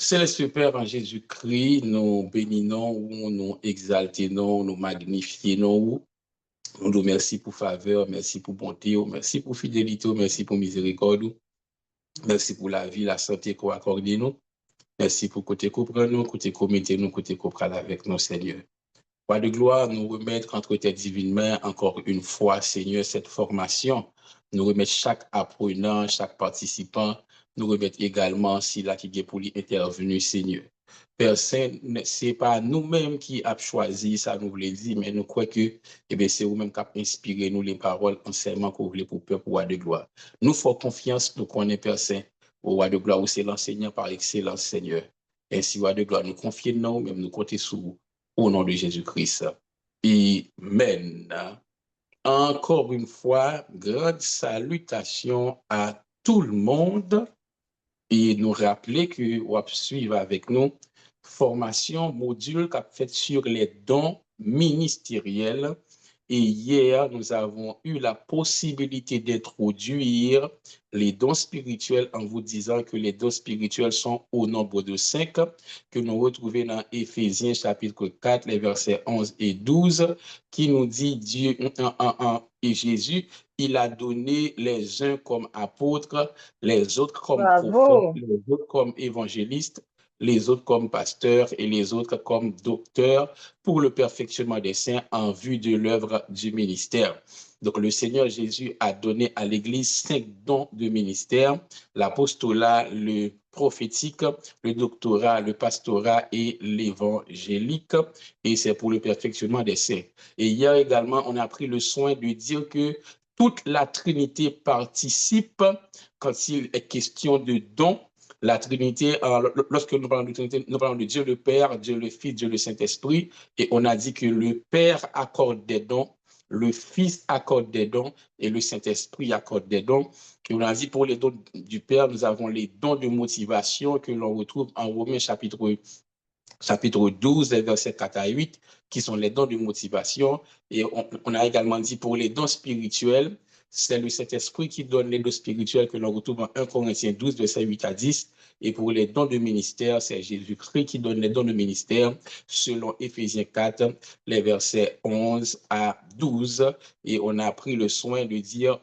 Céleste Père, en Jésus-Christ, nous bénissons, nous exaltons, nous magnifions. Nous nous remercions pour faveur, merci pour bonté, merci pour fidélité, merci pour miséricorde, merci pour la vie, la santé qu'on accorde nous. Merci pour côté qu'on prend nous, côté qu'on mette nous, côté qu'on prend avec nous, Seigneur. Roi de gloire, nous remettre entre tes divines mains encore une fois, Seigneur, cette formation. Nous remettre chaque apprenant, chaque participant. Nous remettre également si là qui est pour lui intervenu, Seigneur. Père Saint, ce n'est pas nous-mêmes qui avons choisi, ça nous voulait dire, mais nous croyons que c'est vous-même qui avez inspiré nous les paroles, enseignements que vous voulez pour Père, pour Roi de gloire. Nous faisons confiance, nous connaissons Père Saint, au Roi de gloire, où c'est l'enseignant par excellence, Seigneur. Ainsi, Roi de gloire, nous confions nous, même nous comptons sur vous. Au nom de Jésus-Christ. Amen. Encore une fois, grande salutation à tout le monde et nous rappeler que vous suivre avec nous formation module qu'a fait sur les dons ministériels. Et hier, nous avons eu la possibilité d'introduire les dons spirituels en vous disant que les dons spirituels sont au nombre de 5 que nous retrouvons dans Éphésiens chapitre 4, les versets 11 et 12, qui nous dit Dieu et Jésus, il a donné les uns comme apôtres, les autres comme prophètes, les autres comme évangélistes, les autres comme pasteurs et les autres comme docteurs pour le perfectionnement des saints en vue de l'œuvre du ministère. Donc, le Seigneur Jésus a donné à l'Église 5 dons de ministère, l'apostolat, le prophétique, le doctorat, le pastorat et l'évangélique, et c'est pour le perfectionnement des saints. Et hier également, on a pris le soin de dire que toute la Trinité participe quand il est question de dons. La Trinité, lorsque nous parlons de Trinité, nous parlons de Dieu le Père, Dieu le Fils, Dieu le Saint-Esprit, et on a dit que le Père accorde des dons, le Fils accorde des dons et le Saint-Esprit accorde des dons. Et on a dit pour les dons du Père, nous avons les dons de motivation que l'on retrouve en Romains chapitre 12, versets 4 à 8, qui sont les dons de motivation. Et on a également dit pour les dons spirituels, c'est le Saint-Esprit qui donne les dons spirituels que l'on retrouve en 1 Corinthiens 12, versets 8 à 10. Et pour les dons de ministère, c'est Jésus-Christ qui donne les dons de ministère selon Éphésiens 4, les versets 11 à 12. Et on a pris le soin de dire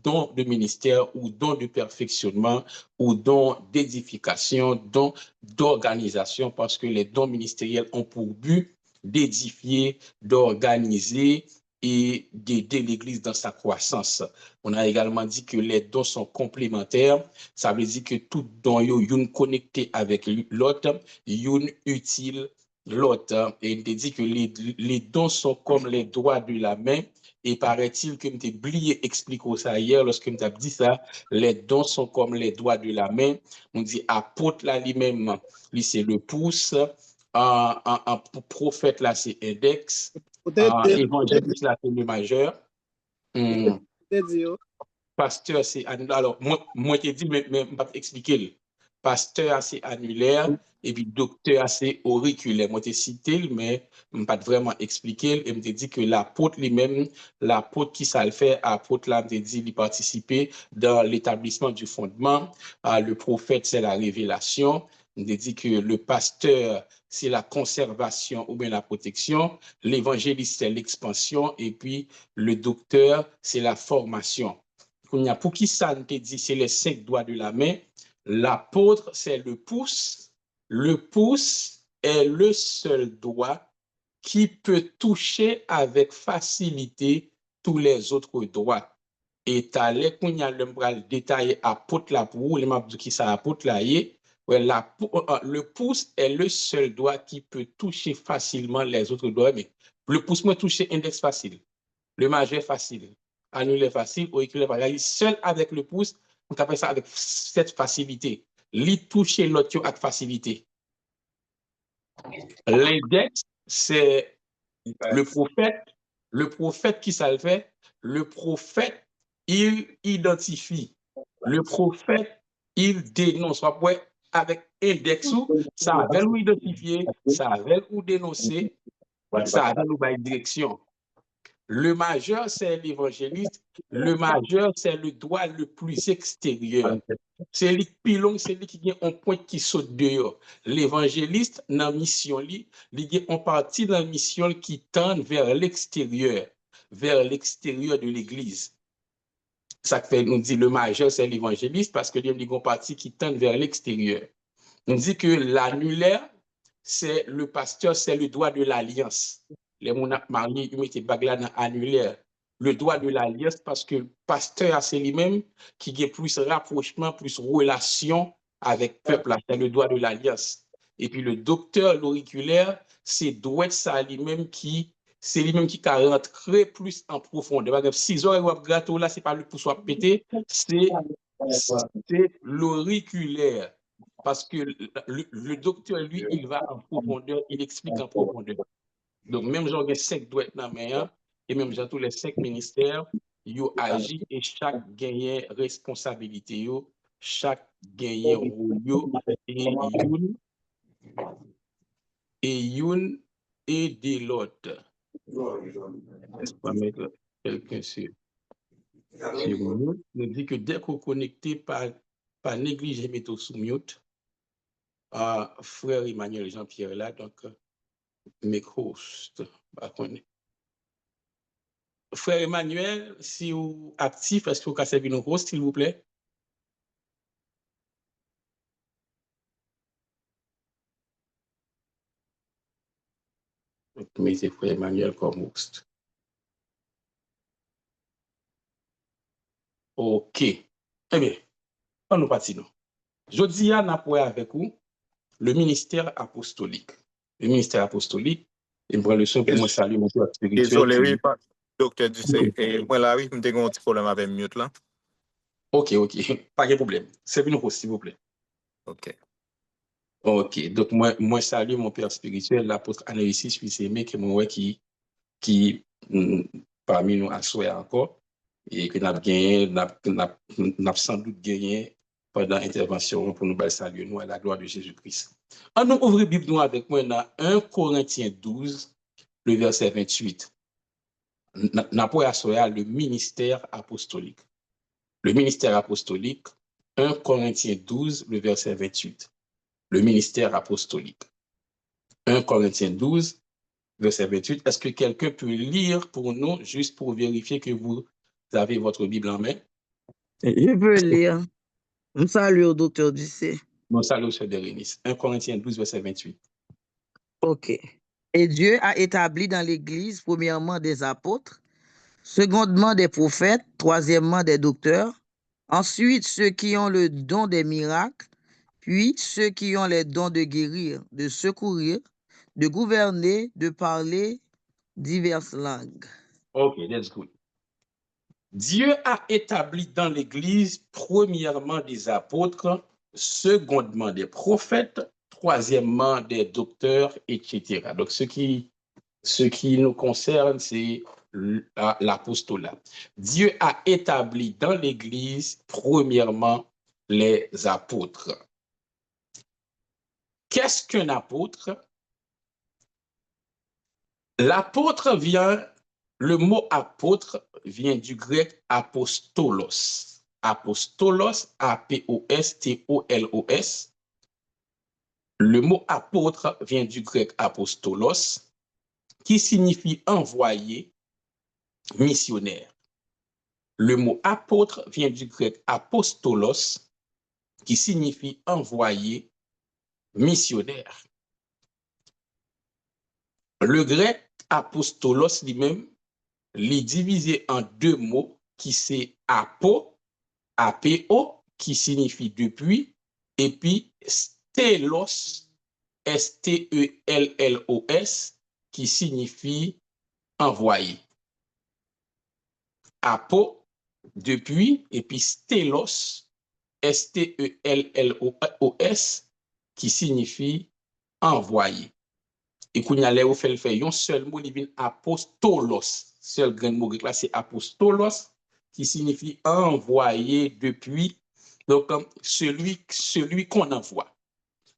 don de ministère ou don de perfectionnement ou don d'édification, don d'organisation, parce que les dons ministériels ont pour but d'édifier, d'organiser et d'aider l'Église dans sa croissance. On a également dit que les dons sont complémentaires. Ça veut dire que tout don est connecté avec l'autre, est utile l'autre. Et il dit que les dons sont comme les doigts de la main. Et paraît-il que je oublié d'expliquer ça hier lorsque je dit ça, les dons sont comme les doigts de la main. On dit apôtre là lui-même, lui c'est le pouce, un prophète là c'est index, évangéliste là c'est le majeur. Pasteur c'est annulaire. Alors moi je dis mais je ne vais pas expliquer. Pasteur c'est annulaire et puis docteur c'est auriculaire. Moi je cité mais je ne vais pas vraiment expliquer et me dit que l'apôtre lui-même, l'apôtre qui ça le fait, apôtre là me dit il participer dans l'établissement du fondement, le prophète c'est la révélation. On dit que le pasteur, c'est la conservation ou bien la protection. L'évangéliste, c'est l'expansion. Et puis, le docteur, c'est la formation. Pour qui ça te dit, c'est les 5 doigts de la main. L'apôtre, c'est le pouce. Le pouce est le seul doigt qui peut toucher avec facilité tous les autres doigts. Et tu as les détailler apôtre là pour les maps qui ça apôtre là. Le pouce est le seul doigt qui peut toucher facilement les autres doigts. Mais le pouce peut toucher index facile, le majeur facile, annulaire facile, auriculaire facile. Seul avec le pouce, on appelle ça avec cette facilité. Lui toucher l'autre avec facilité. L'index, c'est le prophète qui ça le fait. Le prophète, il identifie. Le prophète, il dénonce. Après, avec index, ça avait nous identifier, ça avait nous dénoncer, ça avait nous bailler direction. Le majeur, c'est l'évangéliste. Le majeur, c'est le doigt le plus extérieur. C'est lui qui long, c'est lui qui a un point qui saute dehors. L'évangéliste, dans la mission, il a une partie dans la mission qui tend vers l'extérieur de l'Église. Ça fait, nous dit le majeur, c'est l'évangéliste parce que il y a une partie qui tend vers l'extérieur. On dit que l'annulaire, c'est le pasteur, c'est le doigt de l'alliance. Les gens mariés, ils mettent bagla dans annulaire. Le doigt de l'alliance parce que le pasteur, c'est lui-même qui a plus rapprochement, plus relation avec le peuple. C'est le doigt de l'alliance. Et puis le docteur, l'auriculaire, c'est doigt ça lui-même qui, c'est lui-même qui rentre plus en profondeur. Par exemple, 6 heures, ou gâteau là, c'est pas le pouce pété, c'est l'auriculaire. Parce que le docteur, lui, il va en profondeur, il explique en profondeur. Donc, même genre, les 5 doit être dans la main, et même genre, tous les 5 ministères, ils agissent et chaque gagne responsabilité, chaque gagne rôle, et une et de l'autre. Je vais mettre quelqu'un sur mute. Nous dit que dès qu'on connecte, pas négliger mettre sous mute. Frère Emmanuel Jean-Pierre là, donc mes hosts. Frère Emmanuel, si vous êtes actif, est-ce que vous pouvez servir nos hosts, s'il vous plaît? Mettez Frère Emmanuel comme host. OK. Eh bien, on nous partit nous. Je dis à nous avec vous le ministère apostolique. Le ministère apostolique, et me prend le son pour moi saluer mon père spirituel. Désolé, oui, docteur Ducé. Et moi là, oui, je me un petit problème avec mute là. OK. Pas de problème. C'est nous, s'il vous plaît. OK. Donc, moi salue mon père spirituel, l'apôtre Anaïsis Fils-Aimé, qui est moi qui parmi nous assoit encore, et que n'a sans doute gagné pendant l'intervention pour nous saluer nous à la gloire de Jésus-Christ. On nous ouvre la Bible nous avec moi dans 1 Corinthiens 12, le verset 28. N'a pas assoya le ministère apostolique. Le ministère apostolique, 1 Corinthiens 12, le verset 28. Le ministère apostolique. 1 Corinthiens 12, verset 28. Est-ce que quelqu'un peut lire pour nous, juste pour vérifier que vous avez votre Bible en main? Je peux lire. Je salue au docteur Ducé. Mon salut au Seigneur de Rénis. 1 Corinthiens 12, verset 28. OK. Et Dieu a établi dans l'Église, premièrement, des apôtres, secondement, des prophètes, troisièmement, des docteurs, ensuite, ceux qui ont le don des miracles, puis ceux qui ont les dons de guérir, de secourir, de gouverner, de parler diverses langues. OK, that's good. Dieu a établi dans l'Église, premièrement, des apôtres, secondement, des prophètes, troisièmement, des docteurs, etc. Donc, ce qui nous concerne, c'est l'apostolat. Dieu a établi dans l'Église, premièrement, les apôtres. Qu'est-ce qu'un apôtre? L'apôtre vient, le mot apôtre vient du grec apostolos. Apostolos, A-P-O-S-T-O-L-O-S. Le mot apôtre vient du grec apostolos, qui signifie envoyé, missionnaire. Le mot apôtre vient du grec apostolos, qui signifie envoyé, missionnaire. Le grec apostolos lui-même, les divisé en deux mots qui c'est apo, A-P-O, qui signifie depuis, et puis stélos, S-T-E-L-L-O-S, qui signifie envoyé. Apo, depuis, et puis stélos, S-T-E-L-L-O-S, qui signifie envoyé. Et qu'on y allait au fait, un seul mot, il vient apostolos. Seul grand mot grec là, c'est apostolos, qui signifie envoyé depuis. Donc, celui qu'on envoie.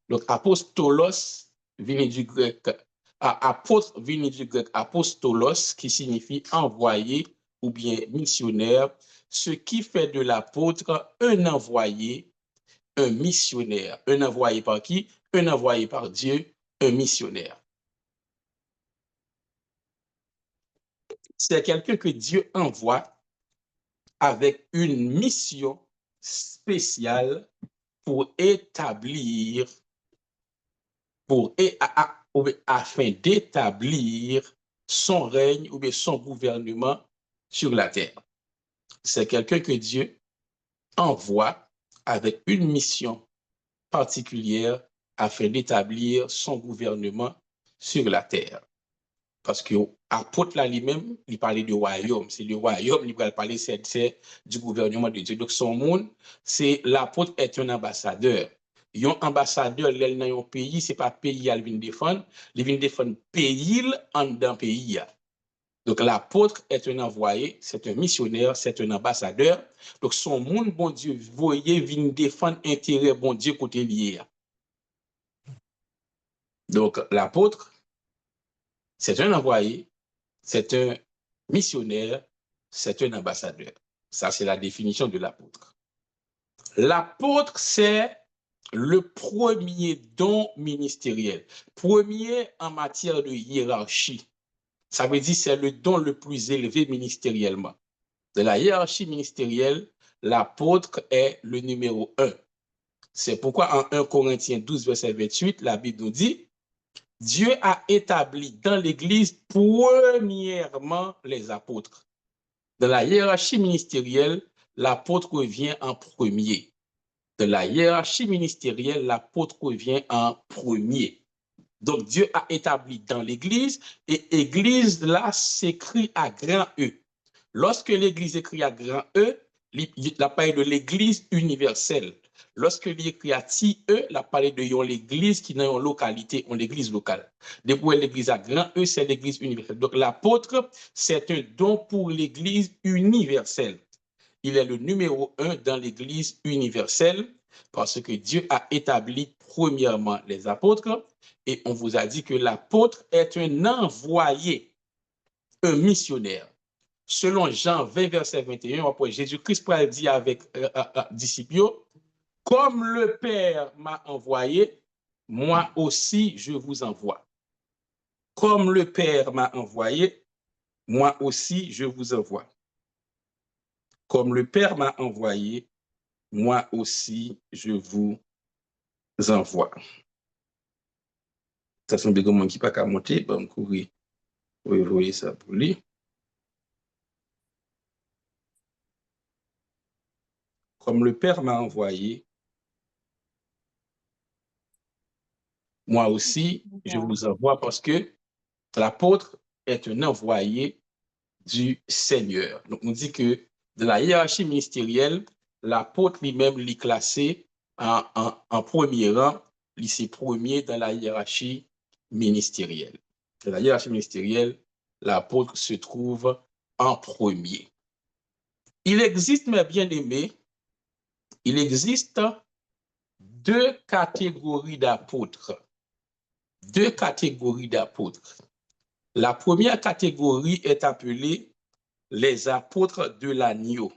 Donc, apostolos vient du grec Apôtre vient du grec apostolos, qui signifie envoyé ou bien missionnaire, ce qui fait de l'apôtre un envoyé, un missionnaire. Un envoyé par qui? Un envoyé par Dieu, un missionnaire. C'est quelqu'un que Dieu envoie avec une mission spéciale pour établir, afin d'établir son règne ou bien son gouvernement sur la terre. C'est quelqu'un que Dieu envoie avec une mission particulière afin d'établir son gouvernement sur la terre. Parce que apôtre là lui-même, il parlait du royaume. C'est le royaume, il va parler c'est du gouvernement de Dieu. Donc son monde, c'est l'apôtre est un ambassadeur. Un ambassadeur, l'el dans un pays, c'est pas pays à vient défendre, il vient défendre pays en dans pays. Donc l'apôtre est un envoyé, c'est un missionnaire, c'est un ambassadeur. Donc son monde, bon Dieu, voyez, vient défendre intérêt, bon Dieu, côté lié. Donc l'apôtre, c'est un envoyé, c'est un missionnaire, c'est un ambassadeur. Ça, c'est la définition de l'apôtre. L'apôtre, c'est le premier don ministériel, premier en matière de hiérarchie. Ça veut dire que c'est le don le plus élevé ministériellement. De la hiérarchie ministérielle, l'apôtre est le numéro 1. C'est pourquoi en 1 Corinthiens 12, verset 28, la Bible nous dit, Dieu a établi dans l'Église premièrement les apôtres. Dans la hiérarchie ministérielle, l'apôtre vient en premier. De la hiérarchie ministérielle, l'apôtre vient en premier. Donc, Dieu a établi dans l'Église, et Église, là, s'écrit à grand E. Lorsque l'Église écrit à grand E, il parle de l'Église universelle. Lorsque l'écrit à petit E, il parle de l'Église qui est dans une localité, une Église locale. Depuis l'Église à grand E, c'est l'Église universelle. Donc, l'apôtre, c'est un don pour l'Église universelle. Il est le numéro 1 dans l'Église universelle parce que Dieu a établi premièrement les apôtres et on vous a dit que l'apôtre est un envoyé, un missionnaire. Selon Jean 20, verset 21, après Jésus-Christ dit avec disciples, comme le Père m'a envoyé, moi aussi je vous envoie. Comme le Père m'a envoyé, moi aussi je vous envoie. Comme le Père m'a envoyé, moi aussi je vous envoie. Ça sont des gens qui ne peuvent pas monter, bon, courir. Vous voyez ça pour lui. Comme le Père m'a envoyé, moi aussi je vous envoie parce que l'apôtre est un envoyé du Seigneur. Donc, on dit que de la hiérarchie ministérielle, l'apôtre lui-même l'est classé en premier rang, c'est premier dans la hiérarchie ministérielle. Dans la hiérarchie ministérielle, l'apôtre se trouve en premier. Il existe, mes bien-aimés, il existe deux catégories d'apôtres. Deux catégories d'apôtres. La première catégorie est appelée les apôtres de l'agneau.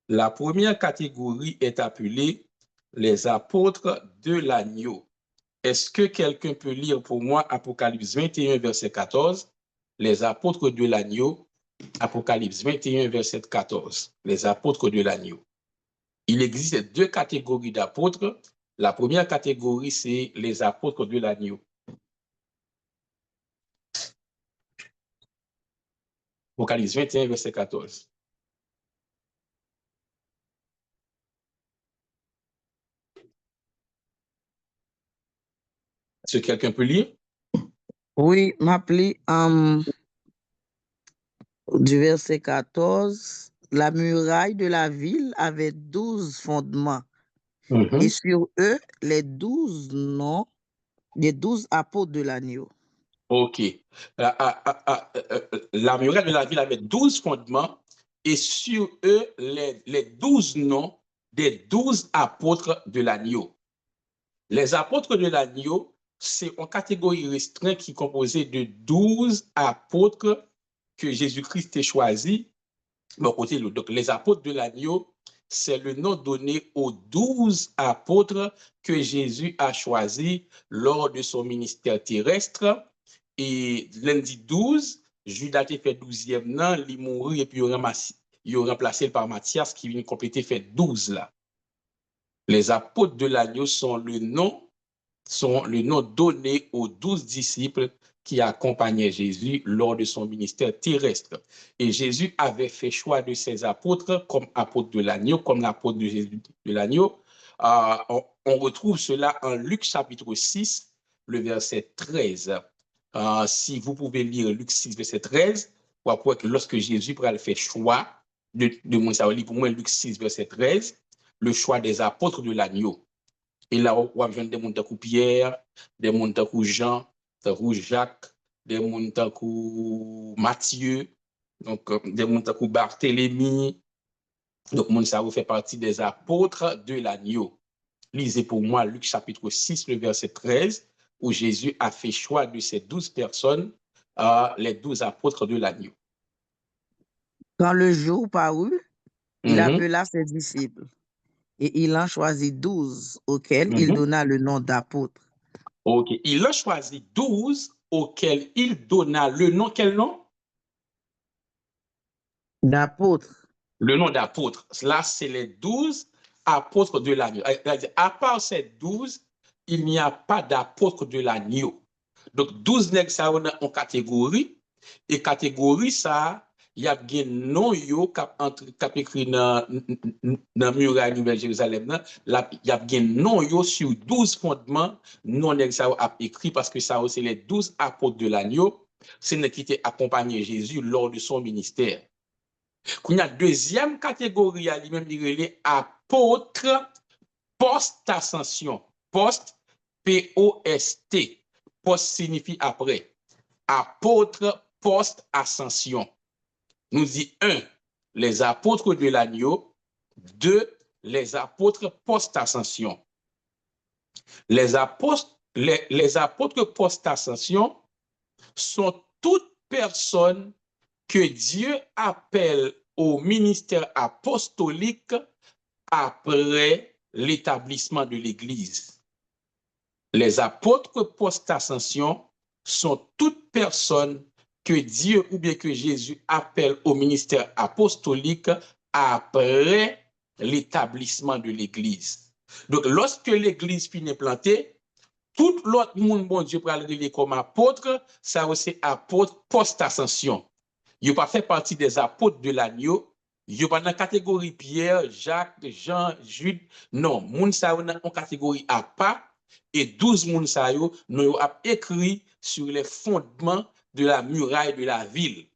La première catégorie est appelée les apôtres de l'agneau. Est-ce que quelqu'un peut lire pour moi Apocalypse 21, verset 14? Les apôtres de l'agneau, Apocalypse 21, verset 14. Les apôtres de l'agneau. Il existe deux catégories d'apôtres. La première catégorie, c'est les apôtres de l'agneau. Apocalypse 21, verset 14. Est-ce que quelqu'un peut lire? Oui, m'appelé du verset 14. La muraille de la ville avait 12 fondements. Et sur eux, les 12 noms, les 12 apôtres de l'agneau. OK. La muraille de la ville avait 12 fondements et sur eux, les 12 noms des 12 apôtres de l'agneau. Les apôtres de l'agneau c'est une catégorie restreinte qui est composée de 12 apôtres que Jésus-Christ a choisi. Bon, côté, donc, les apôtres de l'agneau, c'est le nom donné aux 12 apôtres que Jésus a choisis lors de son ministère terrestre. Et lundi 12, Judas a fait 12e nan, il mourit et puis il a remplacé par Matthias qui vient compléter fait 12 là. Les apôtres de l'agneau sont le nom donné aux 12 disciples qui accompagnaient Jésus lors de son ministère terrestre. Et Jésus avait fait choix de ses apôtres comme apôtres de l'agneau, comme l'apôtre de Jésus de l'agneau. On retrouve cela en Luc chapitre 6, le verset 13. Si vous pouvez lire Luc 6, verset 13, vous voyez que lorsque Jésus fait choix de pour moi, Luc 6, verset 13, le choix des apôtres de l'agneau. Et là, on va des gens comme Pierre, des gens comme Jean, comme Jacques, des gens comme Matthieu, donc des gens comme Barthélemy. Donc, ça vous fait partie des apôtres de l'agneau. Lisez pour moi Luc chapitre 6, le verset 13, où Jésus a fait choix de ces 12 personnes, les 12 apôtres de l'agneau. Quand le jour parut, il appela ses disciples et il en choisit 12 auxquels il donna le nom d'apôtres. Ok, il a choisi 12 auxquels il donna le nom, quel nom? D'apôtres. Le nom d'apôtres. Là, c'est les 12 apôtres de l'agneau. À part ces 12, il n'y a pas d'apôtres de l'agneau. Donc, 12 nègres, ça, on a en catégorie. Et catégorie, ça, il y a bien non yo cap écrit dans muraille Nouvelle Jérusalem. Il y a bien non yo sur 12 fondements. Non nègres, ça a écrit parce que ça, c'est les 12 apôtres de l'agneau. C'est qui étaient accompagné Jésus lors de son ministère. Qu'on a deuxième catégorie à lui-même, les apôtres post-ascension. Post, P-O-S-T. Post signifie après. Apôtres post-ascension. Nous dit 1, les apôtres de l'agneau. 2, les apôtres post-ascension. Les apôtres post-ascension sont toutes personnes que Dieu appelle au ministère apostolique après l'établissement de l'Église. Les apôtres post-ascension sont toutes personnes que Dieu ou bien que Jésus appelle au ministère apostolique après l'établissement de l'Église. Donc, lorsque l'Église finit plantée, tout l'autre monde, bon Dieu, pour le comme apôtre, ça aussi apôtre post-ascension. Il n'a pas fait partie des apôtres de l'agneau. Il n'est pas dans la catégorie Pierre, Jacques, Jean, Jude. Non, moun sa yo dans une catégorie à part. Et 12 moun sa yo, nous avons écrit sur les fondements de la muraille de la ville.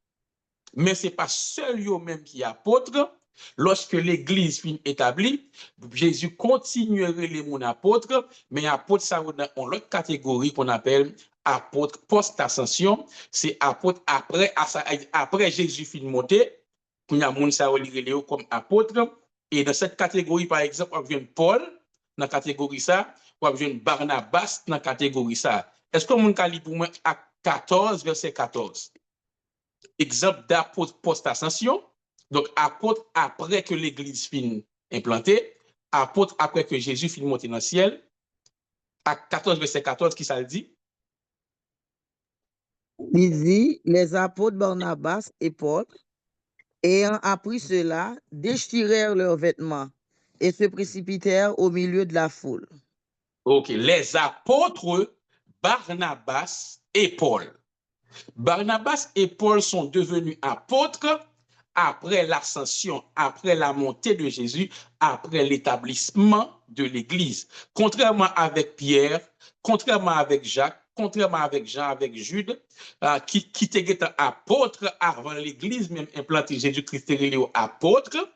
Mais ce n'est pas seul yo même qui est apôtre. Lorsque l'Église finit établie, Jésus continuerait les moun apôtres, mais apôtres ça dans une autre catégorie qu'on appelle apôtre post-ascension. C'est apôtre après Jésus finit monter, qu'on a moun ça comme apôtre. Et dans cette catégorie, par exemple, on vient Paul, dans la catégorie ça, on vient Barnabas, dans la catégorie ça. Est-ce que mon cas pour moi à 14, verset 14? Exemple d'apôtre post-ascension. Donc, apôtre après que l'Église finit implantée, apôtre après que Jésus finit monter dans le ciel. À 14, verset 14, qui ça le dit? Il dit, les apôtres Barnabas et Paul, ayant appris cela, déchirèrent leurs vêtements et se précipitèrent au milieu de la foule. Ok, les apôtres Barnabas et Paul. Barnabas et Paul sont devenus apôtres après l'ascension, après la montée de Jésus, après l'établissement de l'Église. Contrairement avec Pierre, contrairement avec Jacques, contrairement avec Jean, avec Jude, qui étaient apôtres avant l'Église, même implanté Jésus-Christ est apôtre,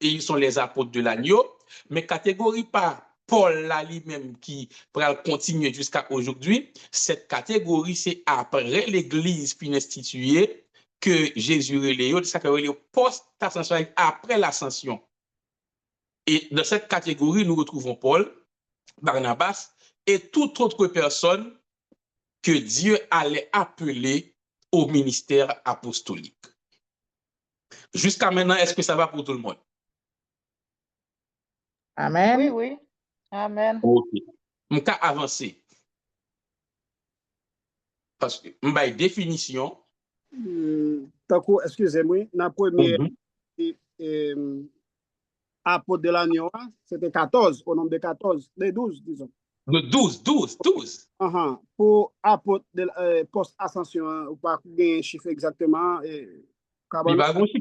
et ils sont les apôtres de l'agneau, mais catégorie par Paul là lui-même qui va continuer jusqu'à aujourd'hui, cette catégorie, c'est après l'Église fin instituée que Jésus est ça que post-ascension, après l'ascension. Et dans cette catégorie, nous retrouvons Paul, Barnabas et toute autre personne que Dieu allait appeler au ministère apostolique. Jusqu'à maintenant, est-ce que ça va pour tout le monde? Amen. Oui, oui. Amen. Ok. Je vais avancer. Parce que je vais définition. Tako, excusez-moi, dans premier apôtre de l'agneau, c'était 14, au nombre de 14, de 12, disons. Le 12. Pour apôtre de post-ascension, ou pas un chiffre exactement. Mais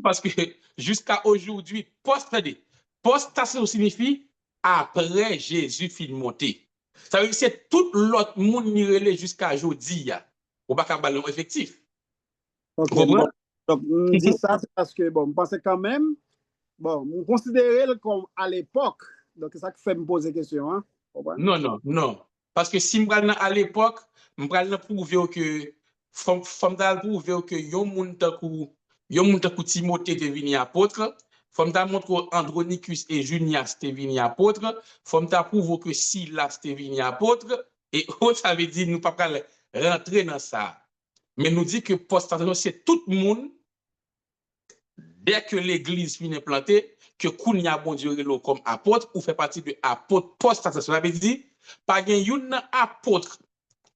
parce que jusqu'à aujourd'hui, post-ascension signifie après Jésus fin monté. Ça veut dire que c'est tout l'autre monde qui relève jusqu'à aujourd'hui. Ou pas qu'un ballon effectif. Ok, bon. Donc, je dis ça, c'est parce que, bon, je pensais quand même, bon, on considérait comme à l'époque. Donc, c'est ça qui fait me poser la question. Hein? Non. Parce que si je à l'époque, je vais prouver que yon moun takou Timothée te vini apôtre, fòm ta montre que Andronicus et Junias te vini apôtre, fòm ta prouve que Silas te vini apôtre, et ça veut dire nous pas rentrer dans ça. Mais nous dit que post-ascension, c'est tout le monde, dès que l'église finit plantée, que Kounia bon Dieu comme apôtre ou fait partie de apôtre post-ascension. Ça veut dire, pas yon apôtre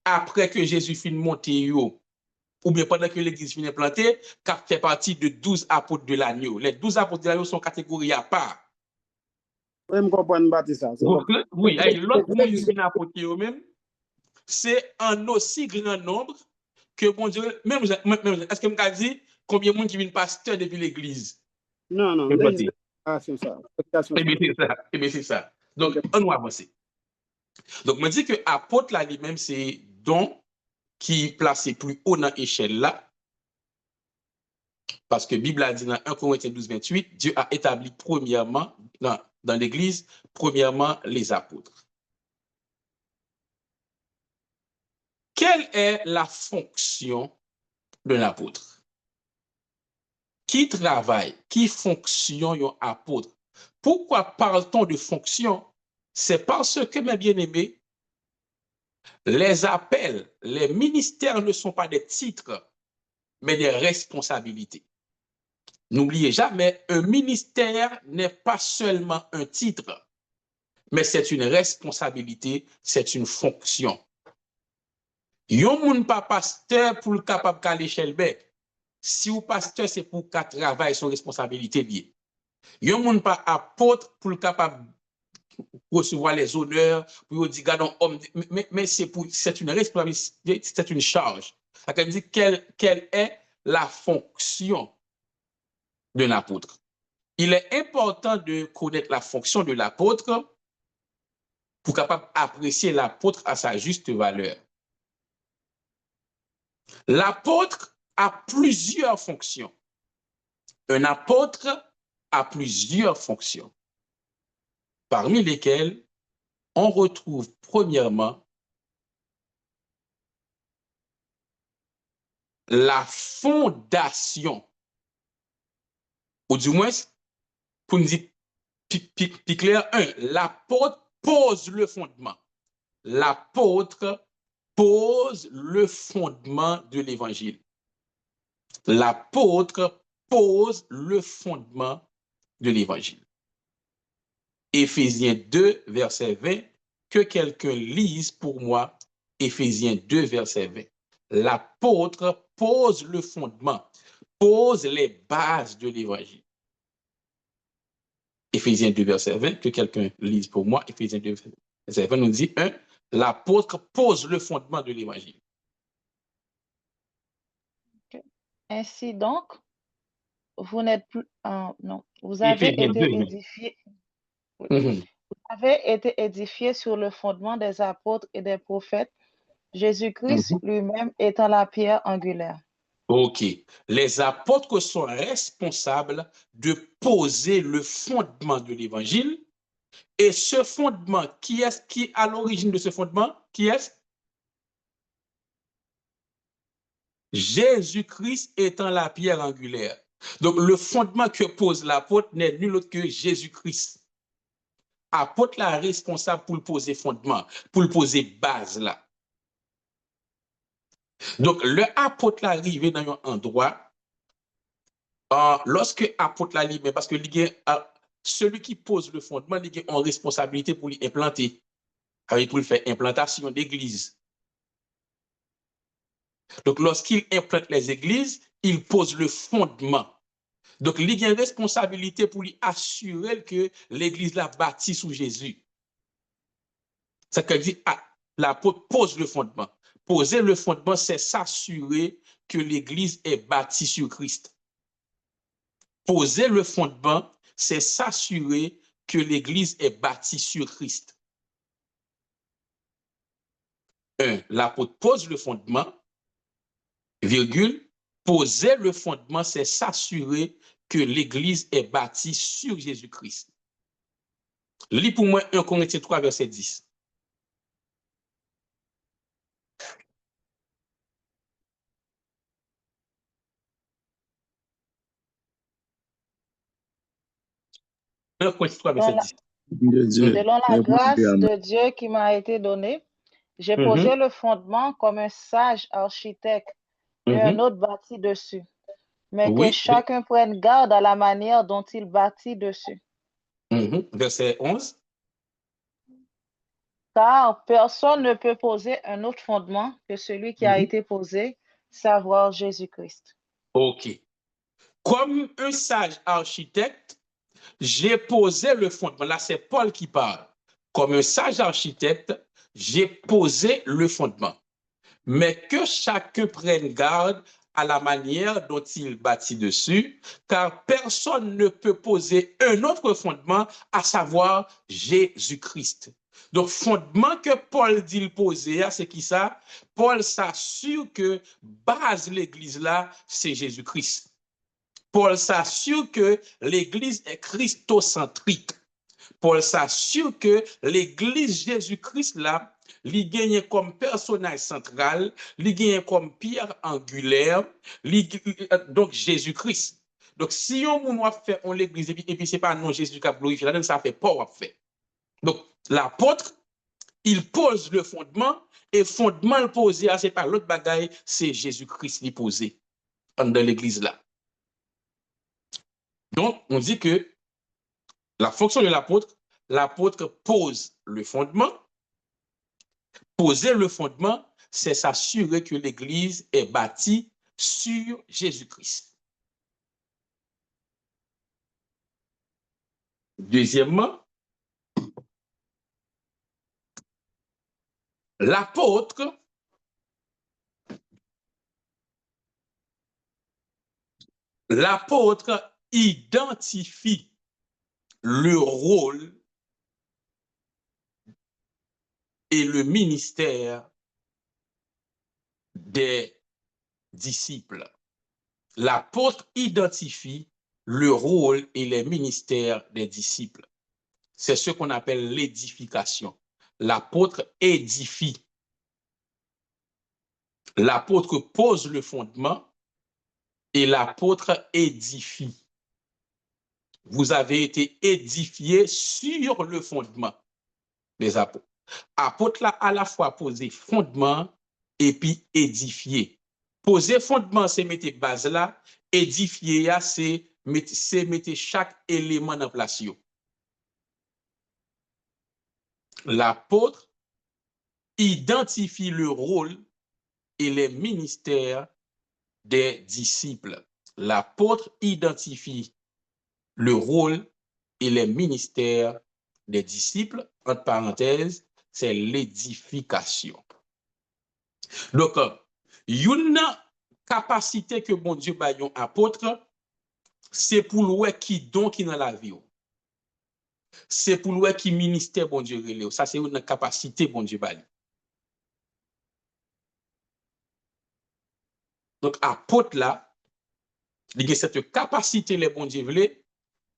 après que Jésus finit monter yo, ou bien pendant que l'église finit plantée, qui fait partie de 12 apôtres de l'agneau. Les 12 apôtres de l'agneau sont catégorie à part. Oui, je comprends ça. Oui, l'autre monde qui vient apôtre eux-mêmes, c'est un aussi grand nombre que bon Dieu, même est-ce que je dit combien de monde qui vient pasteur depuis l'église? Non, c'est ça. C'est ça. Donc, on va avancer. Donc, je dis que apôtre là lui-même, c'est don qui est placé plus haut dans l'échelle là. Parce que la Bible a dit dans 1 Corinthiens 12, 28, Dieu a établi premièrement, dans l'église, premièrement les apôtres. Quelle est la fonction d'un apôtre? Qui travaille, qui fonctionne un apôtre? Pourquoi parle-t-on de fonction? C'est parce que, mes bien-aimés, les appels, les ministères ne sont pas des titres, mais des responsabilités. N'oubliez jamais, un ministère n'est pas seulement un titre, mais c'est une responsabilité, c'est une fonction. Yon moun pas pasteur pour le capable qu'à l'échelle bête. Si ou pasteur, c'est pour qu'à travailler son responsabilité liée. Yon moun pas apôtre pour le capable recevoir les honneurs, pour dire gardons homme, mais c'est une responsabilité, c'est une charge. Ça veut dire quelle est la fonction d'un apôtre. Il est important de connaître la fonction de l'apôtre pour capable apprécier l'apôtre à sa juste valeur. L'apôtre a plusieurs fonctions. Un apôtre a plusieurs fonctions, parmi lesquelles on retrouve premièrement la fondation, ou du moins, pour nous dire plus clair, l'apôtre pose le fondement. L'apôtre pose le fondement de l'évangile. L'apôtre pose le fondement de l'évangile. Éphésiens 2, verset 20, que quelqu'un lise pour moi, Éphésiens 2, verset 20. L'apôtre pose le fondement, pose les bases de l'évangile. Éphésiens 2, verset 20, que quelqu'un lise pour moi, Éphésiens 2, verset 20 nous dit, l'apôtre pose le fondement de l'évangile. Ainsi donc, vous n'êtes plus, non, vous avez été édifiés. Vous avez été édifiés sur le fondement des apôtres et des prophètes, Jésus-Christ lui-même étant la pierre angulaire. Ok. Les apôtres sont responsables de poser le fondement de l'évangile. Et ce fondement, qui est à l'origine de ce fondement? Qui est? Jésus-Christ étant la pierre angulaire. Donc, le fondement que pose l'apôtre n'est nul autre que Jésus-Christ. Apôtre là responsable pour le poser fondement, pour le poser base là. Donc, le apôtre arrivé dans un endroit, lorsque apôtre là, parce que celui qui pose le fondement, il a une responsabilité pour l'implanter, pour le faire implantation d'église. Donc, lorsqu'il implante les églises, il pose le fondement. Donc, il a une responsabilité pour lui assurer que l'église l'a bâtie sous Jésus. Ça veut dire, l'apôtre pose le fondement. Poser le fondement, c'est s'assurer que l'église est bâtie sur Christ. Poser le fondement, c'est s'assurer que l'église est bâtie sur Christ. L'apôtre pose le fondement, virgule, poser le fondement, c'est s'assurer que l'église est bâtie sur Jésus-Christ. Lis pour moi 1 Corinthiens 3, verset 10. Selon la grâce de Dieu qui m'a été donnée, j'ai posé le fondement comme un sage architecte et un autre bâtit dessus. Mais que chacun prenne garde à la manière dont il bâtit dessus. Verset 11. Car personne ne peut poser un autre fondement que celui qui a été posé, savoir Jésus-Christ. OK. Comme un sage architecte, j'ai posé le fondement. Là, c'est Paul qui parle. Comme un sage architecte, j'ai posé le fondement. Mais que chacun prenne garde à la manière dont il bâtit dessus, car personne ne peut poser un autre fondement, à savoir Jésus-Christ. Donc, fondement que Paul dit poser, c'est qui ça? Paul s'assure que base l'église là, c'est Jésus-Christ. Paul s'assure que l'église est christocentrique. Paul s'assure que l'église Jésus-Christ là, il gagne comme personnage central, il gagne comme pierre angulaire, donc Jésus-Christ. Donc si on fait en l'église et puis c'est pas non Jésus qui a glorifié, là ça fait pas fait. Donc l'apôtre, il pose le fondement et fondement le posé, c'est pas l'autre bagaille, c'est Jésus-Christ qui posé dans l'église là. Donc on dit que la fonction de l'apôtre pose le fondement. Poser le fondement, c'est s'assurer que l'Église est bâtie sur Jésus-Christ. Deuxièmement, l'apôtre identifie le rôle et le ministère des disciples. L'apôtre identifie le rôle et les ministères des disciples. C'est ce qu'on appelle l'édification. L'apôtre édifie. L'apôtre pose le fondement et l'apôtre édifie. Vous avez été édifiés sur le fondement des apôtres. Apôtre là à la fois poser fondement et puis édifier. Poser fondement, c'est mettre base là. Édifier, c'est mettre chaque élément en place. L'apôtre identifie le rôle et les ministères des disciples. L'apôtre identifie le rôle et les ministères des disciples. Entre parenthèses, c'est l'édification. Donc, une capacité que bon Dieu a yon apôtre, c'est pour l'oué qui don qui dans la vie. C'est pour l'oué qui ministère bon Dieu relève. Ça, c'est une capacité bon Dieu a. Donc, apôtre là, il y a cette capacité les bon Dieu voulait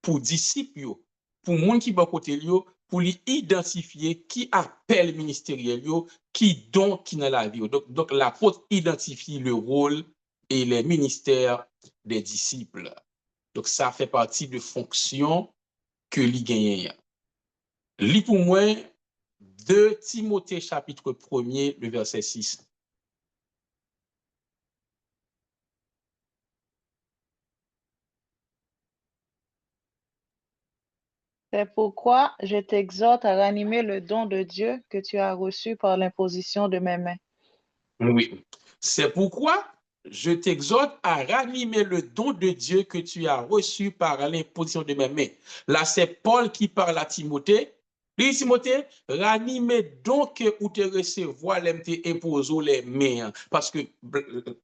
pour disciples, pour monde qui va côté yo, pour lui identifier qui appelle ministériel yo, qui don qui dans la vie. Donc l'apôtre identifie le rôle et les ministères des disciples. Donc ça fait partie de fonctions que li gagne. Li pour moi 2 Timothée chapitre 1er le verset 6. C'est pourquoi je t'exhorte à ranimer le don de Dieu que tu as reçu par l'imposition de mes mains. Oui. C'est pourquoi je t'exhorte à ranimer le don de Dieu que tu as reçu par l'imposition de mes mains. Là, c'est Paul qui parle à Timothée. Lui, Timothée, ranime donc ou te recevoir l'MT impose les mains. Parce que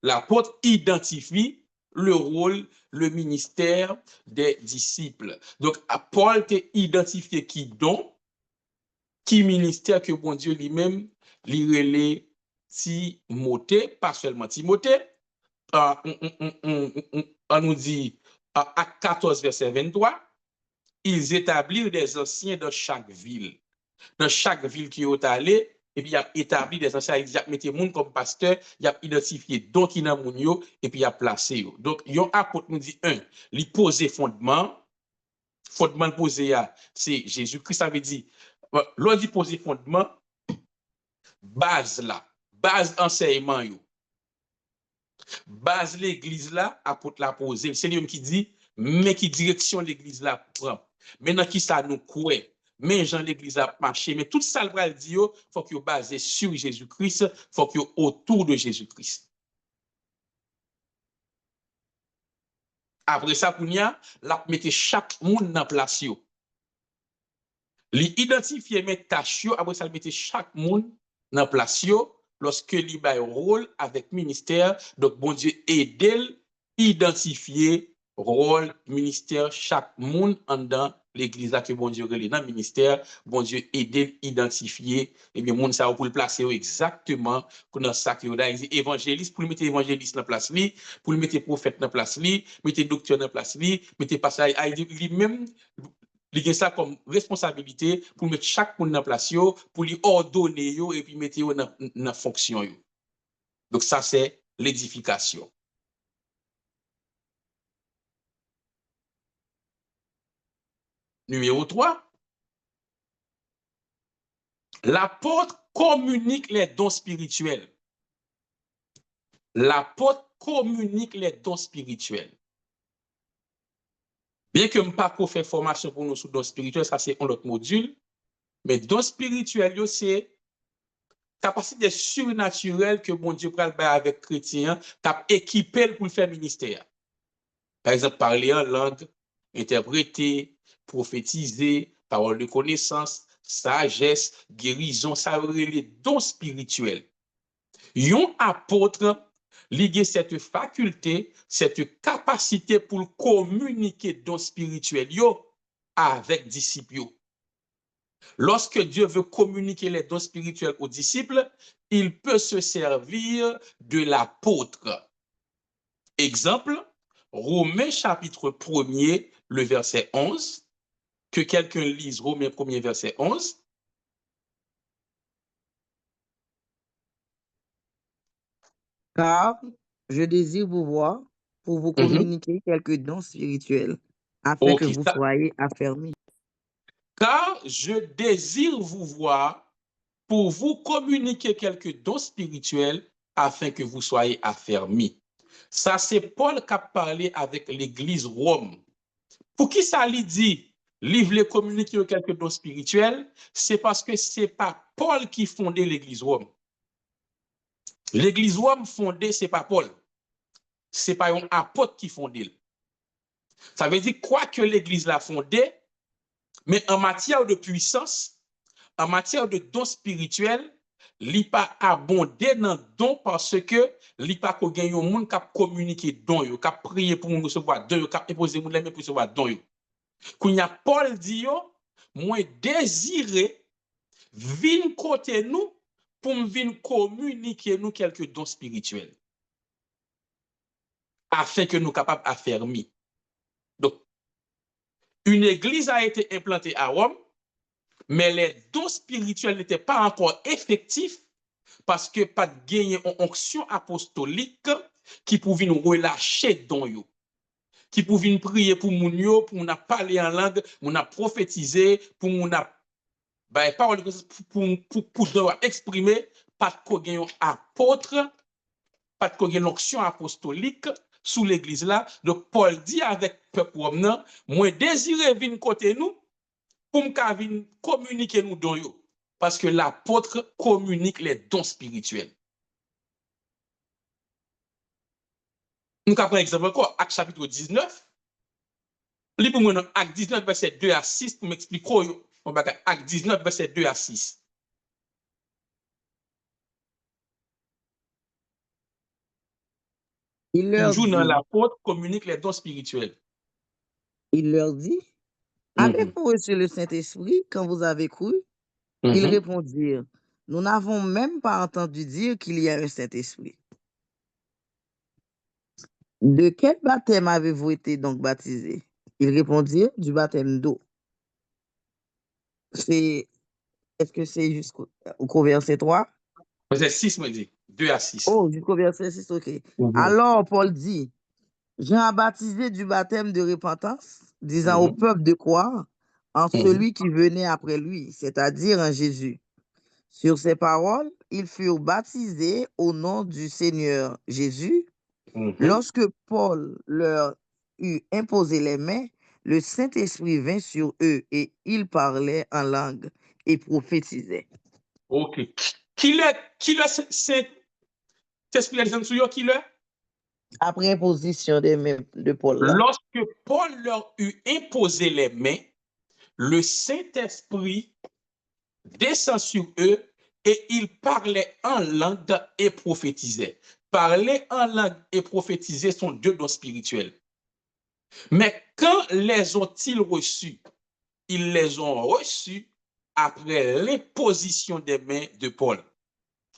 l'apôtre identifie le rôle, le ministère des disciples. Donc, Paul t'a identifié qui don, qui ministère que bon Dieu lui-même lui relève Timothée, pas seulement Timothée. On nous dit à 14 verset 23, ils établirent des anciens dans chaque ville. Dans chaque ville qui est allé, et puis il a établi des anciens, il a mis des gens comme pasteur, il a identifié donc il a moun yo, et puis il a placé yo. Donc, yon apôtre nous dit il pose fondement posé c'est Jésus-Christ, ça veut dire, l'on dit poser fondement, base là, base enseignement yo. Base l'église là, apôtre la poser. C'est lui qui dit, mais qui direction l'église là prend. Maintenant, qui ça nous croit? Mais Jean l'église a marché. Mais tout ça, le dit, il faut que vous basez sur Jésus-Christ, il faut que vous autour de Jésus-Christ. Après ça, la mettez chaque monde dans place. L'identifier, mettre tâche, après ça, mettez chaque monde dans place. Lorsque il a un rôle avec ministère, donc bon Dieu aide identifier rôle, ministère, chaque monde en dans l'église là que bon Dieu relève dans ministère, bon Dieu aide identifier et bien monde ça pour le placer exactement dans ça que là évangéliste pour mettre évangéliste dans place li, pour mettre prophète dans place li, mettre docteur dans place li, mettre pasteur lui-même il a ça comme responsabilité pour mettre chaque monde dans place pour lui ordonner et puis mettre dans fonction. Donc ça c'est l'édification. Numéro 3, l'apôtre communique les dons spirituels. L'apôtre communique les dons spirituels. Bien que je ne pas faire formation pour nous sur dons spirituels, ça c'est un autre module, mais dons spirituels, c'est capacité surnaturelle que bon Dieu prend avec chrétien, cap équipé pour faire ministère. Par exemple, parler en langue, interpréter, prophétiser, parole de connaissance, sagesse, guérison, ça les dons spirituels. Yon apôtre lié cette faculté, cette capacité pour communiquer dons spirituels avec disciples. Lorsque Dieu veut communiquer les dons spirituels aux disciples, il peut se servir de l'apôtre. Exemple, Romains chapitre 1er, le verset 11, que quelqu'un lise Romains 1er, verset 11. Car je désire vous voir pour vous communiquer quelques dons spirituels, afin que vous soyez affermis. Car je désire vous voir pour vous communiquer quelques dons spirituels, afin que vous soyez affermis. Ça, c'est Paul qui a parlé avec l'église Rome. Pour qui ça lui dit, livre les communiquer quelques dons spirituels, c'est parce que ce n'est pas Paul qui fondait l'église Rome. L'église Rome fondée, ce n'est pas Paul. Ce n'est pas un apôtre qui fondait. Ça veut dire quoi que l'église l'a fondée, mais en matière de puissance, en matière de dons spirituels, il n'est pas abondé dans le don parce que il n'est pas qu'on gagne un monde qui a communiqué don, qui a prié pour nous recevoir don, qui a imposé les mains pour recevoir don. Quand il y a Paul dit, moi désiré venir côté nous pour venir communiquer nous quelques dons spirituels afin que nous soyons capables d'affermir. Donc, une église a été implantée à Rome, mais les dons spirituels n'étaient pas encore effectifs parce que pas de gagner une onction apostolique qui pouvait nous relâcher dans yo, qui pouvait nous prier pour moun yo, pour nous parler en langue, pour nous prophétiser, pour nous parole pour exprimer, pas de gagner apôtre, pas de gagner l'onction apostolique sous l'église là. Donc Paul dit avec peuple moi désiré venir côté nous pour me communiquer nous dons yo. Parce que l'apôtre communique les dons spirituels. Nous avons un exemple encore, Acte chapitre 19. Li pour moi, Acte 19, verset 2 à 6, pour m'expliquer, Acte 19, verset 2 à 6. Il leur Toujours dans dit, l'apôtre communique les dons spirituels. il leur dit, avez-vous reçu le Saint-Esprit quand vous avez cru? Ils répondirent, nous n'avons même pas entendu dire qu'il y a un Saint-Esprit. De quel baptême avez-vous été donc baptisés? Ils répondirent, du baptême d'eau. Est-ce que c'est jusqu'au verset 3? Verset 6 me dit, 2 à 6. Oh, jusqu'au verset 6, ok. Alors, Paul dit, Jean a baptisé du baptême de repentance, disant au peuple de croire en celui qui venait après lui, c'est-à-dire en Jésus. Sur ces paroles, ils furent baptisés au nom du Seigneur Jésus. Lorsque Paul leur eut imposé les mains, le Saint-Esprit vint sur eux et ils parlaient en langue et prophétisaient. Ok. Qui le Saint-Esprit sur qui le? Après imposition des mains de Paul. Là. Lorsque Paul leur eut imposé les mains, le Saint-Esprit descend sur eux et ils parlaient en langue et prophétisaient. Parler en langue et prophétiser sont deux dons spirituels. Mais quand les ont-ils reçus? Ils les ont reçus après l'imposition des mains de Paul.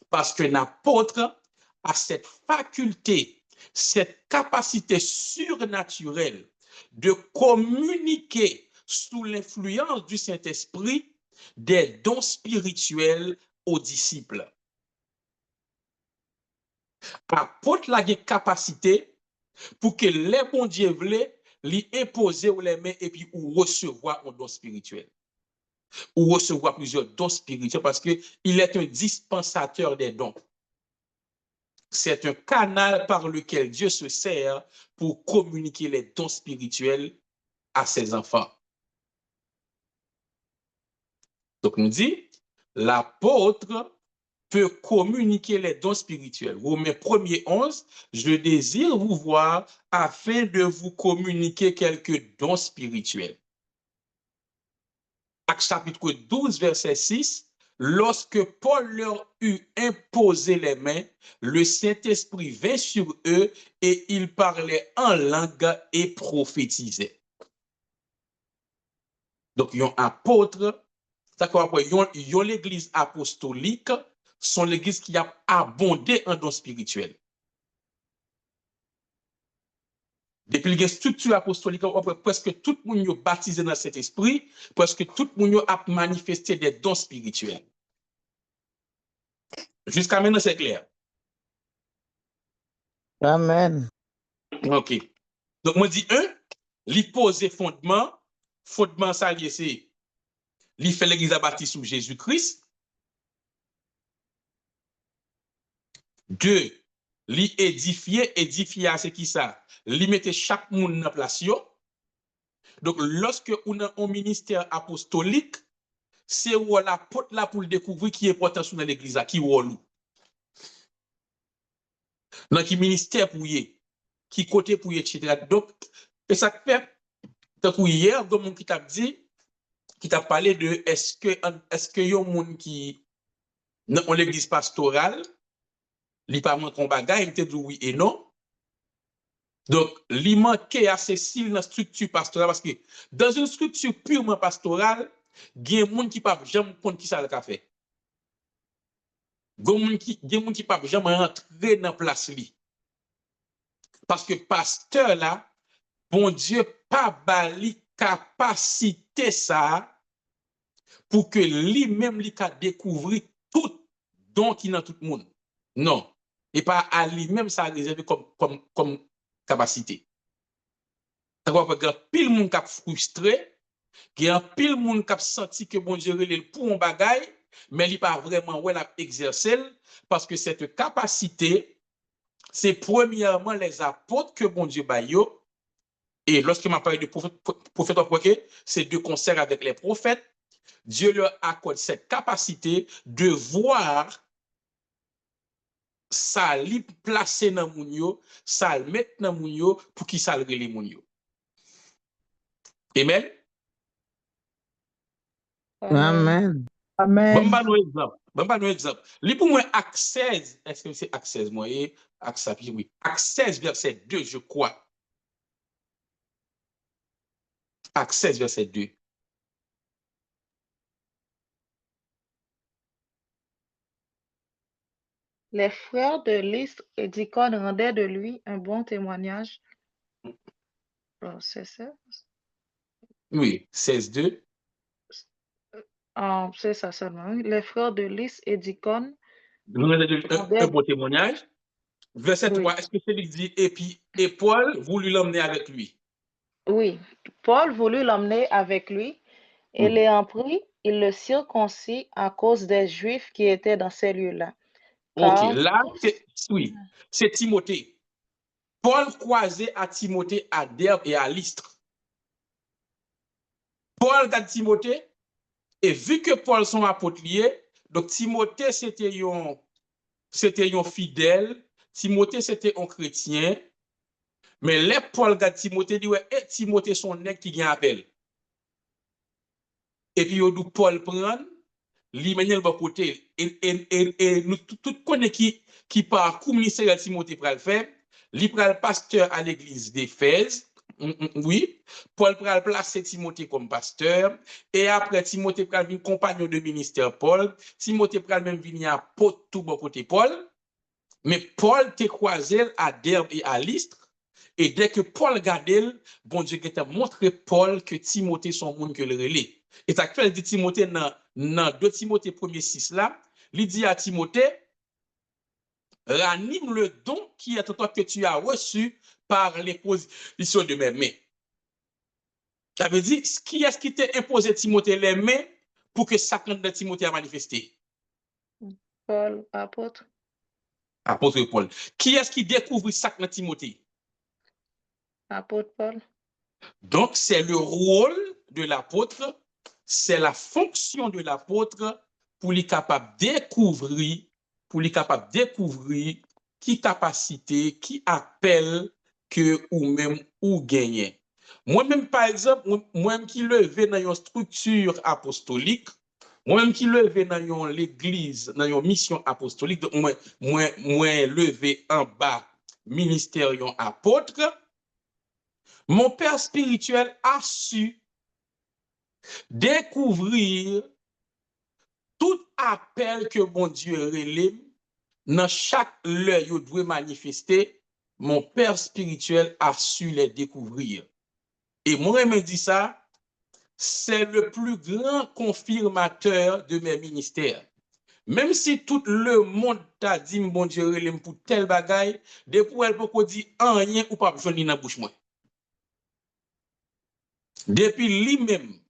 Parce que l'apôtre a cette faculté, cette capacité surnaturelle de communiquer sous l'influence du Saint-Esprit des dons spirituels aux disciples. L'apôtre a une capacité pour que les bons dieux voulaient lui imposer les mains et puis ou recevoir un don spirituel. Ou recevoir plusieurs dons spirituels parce qu'il est un dispensateur des dons. C'est un canal par lequel Dieu se sert pour communiquer les dons spirituels à ses enfants. Donc, nous dit, l'apôtre peut communiquer les dons spirituels. Romains 1er 11, je désire vous voir afin de vous communiquer quelques dons spirituels. Acte chapitre 12, verset 6, lorsque Paul leur eut imposé les mains, le Saint-Esprit vint sur eux et ils parlaient en langue et prophétisaient. Donc, il y a un apôtre, il y a l'église apostolique, sont l'église qui a abondé en dons spirituels. Depuis la structure apostolique, presque tout le monde est baptisé dans cet esprit, presque tout le monde a manifesté des dons spirituels. Jusqu'à maintenant, c'est clair. Amen. OK. Donc, moi, dis li pose fondement ça, c'est, li fait l'église bâtie sous Jésus-Christ. 2, li édifier, c'est qui ça? Li mette chaque monde dans place yo. Donc, lorsque on a un ministère apostolique, c'est où la porte là pour découvrir qui est important dans l'église, qui est dans qui ministère pour y, qui côté pour y, etc. Donc, et ça fait, tant que hier, il y a un qui t'a dit, qui t'a parlé de est-ce que y a un monde qui, dans l'église pastorale, li pas montre un bagage, il te dit oui et non. Donc, li manque assez style dans la structure pastorale parce que dans une structure purement pastorale, il y a des gens qui ne peuvent jamais comprendre qui ça le fait. Il y a des gens qui ne peuvent jamais entrer dans la place. Parce que pasteur là, bon Dieu, pas bali capacité ça pour que lui-même lui découvrir tout don qui dans tout le monde. Non. Et pas à lui-même ça réservé comme capacité. Ça va faire pile monde qui frustré, qui a pile monde qui senti que bon Dieu relève pour un bagage, mais il pas vraiment ouais l'a exercer parce que cette capacité c'est premièrement les apôtres que bon Dieu ba yo Et lorsque m'a parlé de prophète, c'est de concert avec les prophètes. Dieu leur accorde cette capacité de voir ça li placer dans moun yo, ça le mettre dans moun yo pour qui ça le relé moun yo. Amen. Amen. Amen. Bon ba nou exemple. Li pour moi Acte 16, est-ce que c'est Acte 16 moi Acte oui. Acte 16 verset 2 je crois. Acte 16 verset 2. Les frères de Lystre et d'Icône rendaient de lui un bon témoignage. Oh, c'est ça? Oui, 16 2. C'est ça seulement. Oui. Les frères de Lystre et d'Icône Un bon témoignage. Verset 3, est-ce que c'est lui qui dit et Paul voulut l'emmener avec lui? Oui, Paul voulut l'emmener avec lui et l'ayant pris, il le circoncit à cause des Juifs qui étaient dans ces lieux-là. Ok, là, c'est Timothée. Paul croisait à Timothée à Derbe et à Lystre. Paul regarde Timothée et vu que Paul sont apôtres liés, donc Timothée c'était un fidèle, Timothée c'était un chrétien, mais les Paul regarde Timothée dit ouais, Timothée son nèg qui gagne appel. Et puis il Paul prendre li menye le bon côté et nous tout connaît qui parcours ministère Timothée pral faire, li pral pasteur à l'église d'Éphèse. Oui, Paul pral placer Timothée comme pasteur et après Timothée pral venir compagnon de ministère Paul, Timothée pral même venir apôtre tout bon côté Paul, mais Paul te croisé à Derbe et à Lystre et dès que Paul regardait, bon Dieu t'a montré Paul que Timothée son monde que le relais. Et actuel dit Timothée dans 2 Timothée 1er 6 là, il dit à Timothée, ranime le don qui est en toi que tu as reçu par l'imposition de mes mains. Ça veut dire, qui est-ce qui t'a imposé Timothée les mains pour que ça de Timothée a manifesté? Paul, apôtre. Apôtre Paul. Qui est-ce qui découvre ça de Timothée? Apôtre Paul. Donc, c'est le rôle de l'apôtre, c'est la fonction de l'apôtre pour les capable découvrir, qui capacité, qui appelle que ou même ou gagner. Moi-même, par exemple, moi-même qui levé dans une structure apostolique, moi-même qui levé dans l'église, dans une mission apostolique, donc moi levé en bas, ministère apôtre, mon père spirituel a su découvrir tout appel que mon Dieu relève dans chaque l'œil où doit manifester. Mon père spirituel a su les découvrir. Et moi, me dit ça, c'est le plus grand confirmateur de mes ministères. Même si tout le monde t'a dit, mon Dieu relève pour tel bagaille, depuis elle peut dire rien ou pas besoin dans la bouche moi. Depuis lui-même,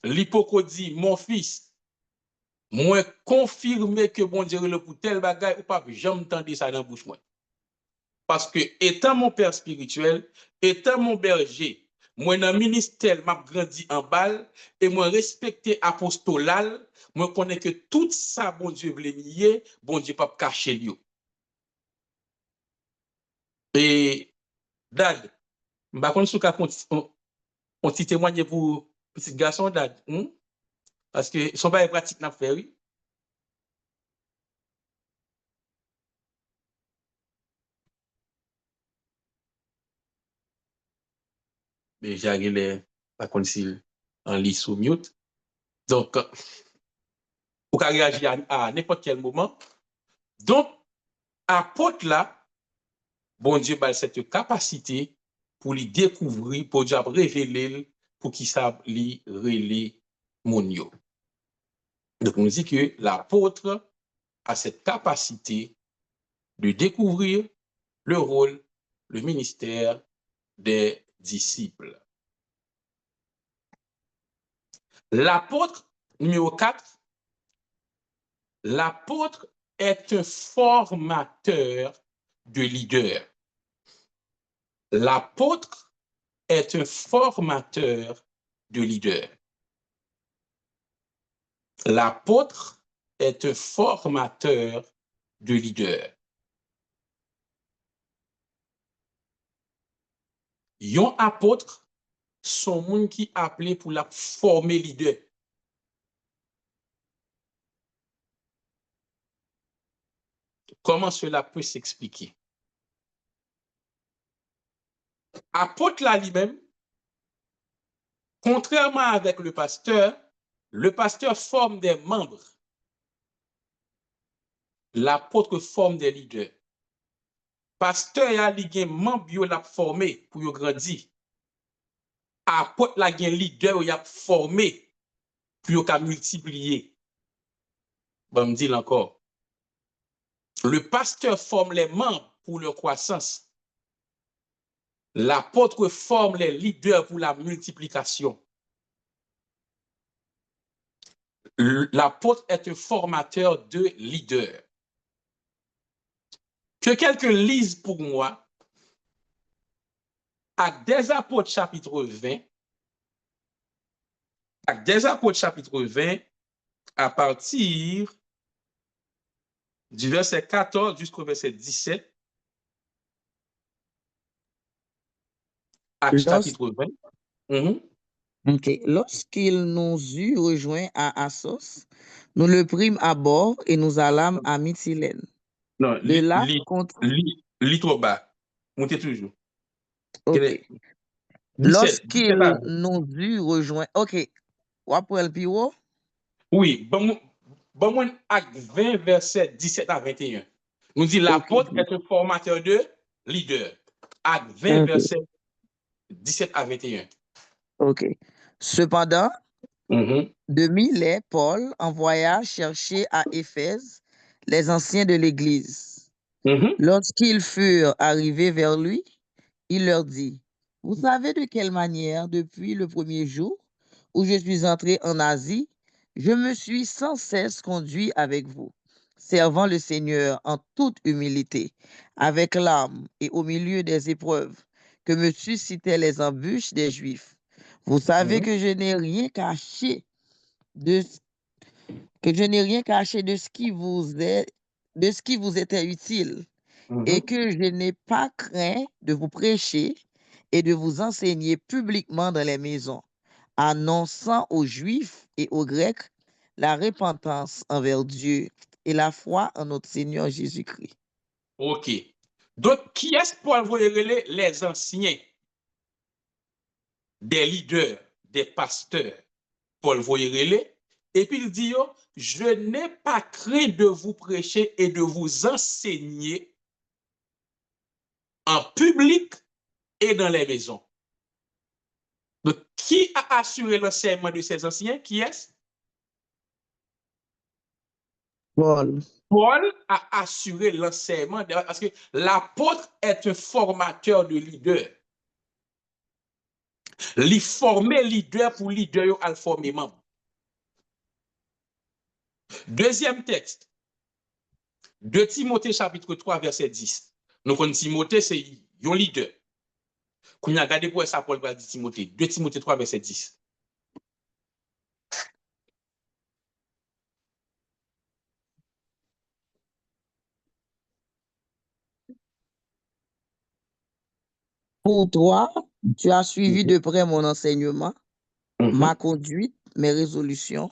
l'hypocrite dit, mon fils, moi confirmer que bon Dieu le pour tel bagaille ou pas, jamais entendu ça dans la bouche moi. Parce que étant mon père spirituel, étant mon berger, moi dans le ministère, m'a grandi en balle et moi respecté apostolal, moi connais que tout ça bon Dieu veut nier, bon Dieu pas cacher lui. Et dad, m'pa konn sou ka on ti témoigner pour petit garçon dad, parce que son pas pratique n'a fait oui. Mais j'ai pas konn si en lit sous mute. Donc pour réagir à n'importe quel moment. Donc apôtre là, bon Dieu a cette capacité pour lui découvrir, pour Dieu révéler pour qu'il sache lui révéler mon yo. Donc on dit que l'apôtre a cette capacité de découvrir le rôle, le ministère des disciples. L'apôtre, numéro 4, l'apôtre est un formateur de leaders. L'apôtre est un formateur de leader. L'apôtre est un formateur de leader. Yon apôtre, son monde qui appelé pour la former leader. Comment cela peut s'expliquer? Apôtre là lui-même, contrairement avec le pasteur forme des membres. L'apôtre forme des leaders. Pasteur a li gen membre yo l'a formé pour yo grandir. Apôtre la gen leader yo a formé pour yo ka multiplier. Bon, me dit encore. Le pasteur forme les membres pour leur croissance. L'apôtre forme les leaders pour la multiplication. L'apôtre est un formateur de leaders. Que quelqu'un lise pour moi Actes des Apôtres chapitre 20, Actes des Apôtres chapitre 20, à partir du verset 14 jusqu'au verset 17. Actes chapitre 20. Ok. Lorsqu'il nous eut rejoints à Assos, nous le prîmes à bord et nous allâmes à Mytilène. Non, De là, lis trop bas. Montez toujours. ok. 17 Lorsqu'il avant. nous eut rejoints, ok. Ou après le piro? Oui, bon, Acte 20, verset 17 à 21. Nous dit l'apôtre est un formateur de leader. Acte 20, verset 17 à 21. Ok. Cependant, de Milet, Paul envoya chercher à Éphèse les anciens de l'Église. Lorsqu'ils furent arrivés vers lui, il leur dit, « Vous savez de quelle manière, depuis le premier jour où je suis entré en Asie, je me suis sans cesse conduit avec vous, servant le Seigneur en toute humilité, avec larmes et au milieu des épreuves que me suscitaient les embûches des Juifs. Vous savez que je n'ai rien caché de ce qui vous était utile et que je n'ai pas craint de vous prêcher et de vous enseigner publiquement dans les maisons, annonçant aux Juifs et aux Grecs la repentance envers Dieu et la foi en notre Seigneur Jésus-Christ. OK. Donc, qui est-ce pour envoyer les anciens? Des leaders, des pasteurs, Paul voyez. Et puis il dit, je n'ai pas craint de vous prêcher et de vous enseigner en public et dans les maisons. Donc, qui a assuré l'enseignement de ces anciens? Qui est-ce? Paul. Paul a assuré l'enseignement parce que l'apôtre est un formateur de leaders. Il former leader pour leader à le former membre. Deuxième texte. 2 Timothée chapitre 3 verset 10. Nous connaissons Timothée, c'est un leader. Quand on a regardé pour ça, Paul va dire Timothée. 2 Timothée 3 verset 10. Pour toi, tu as suivi de près mon enseignement, ma conduite, mes résolutions,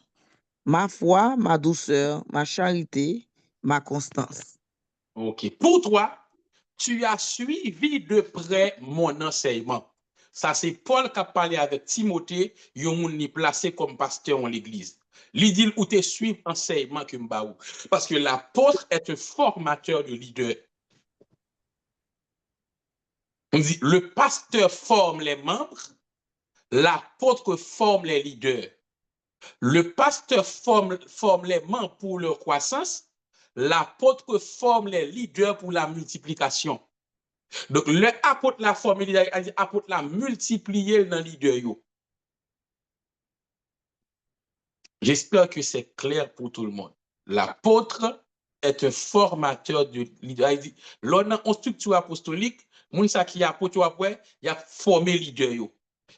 ma foi, ma douceur, ma charité, ma constance. OK. Pour toi, tu as suivi de près mon enseignement. Ça, c'est Paul qui a parlé avec Timothée, il est placé comme pasteur en l'église. Il dit où tu suivre l'enseignement que m'baou. Parce que l'apôtre est un formateur de leader. On dit, le pasteur forme les membres, l'apôtre forme les leaders. Le pasteur forme les membres pour leur croissance, l'apôtre forme les leaders pour la multiplication. Donc, l'apôtre la forme, l'apôtre la multiplier dans les leaders. J'espère que c'est clair pour tout le monde. L'apôtre est un formateur de leader. L'on a une structure apostolique, Moun sa qui apôtre après, il a formé leader yo.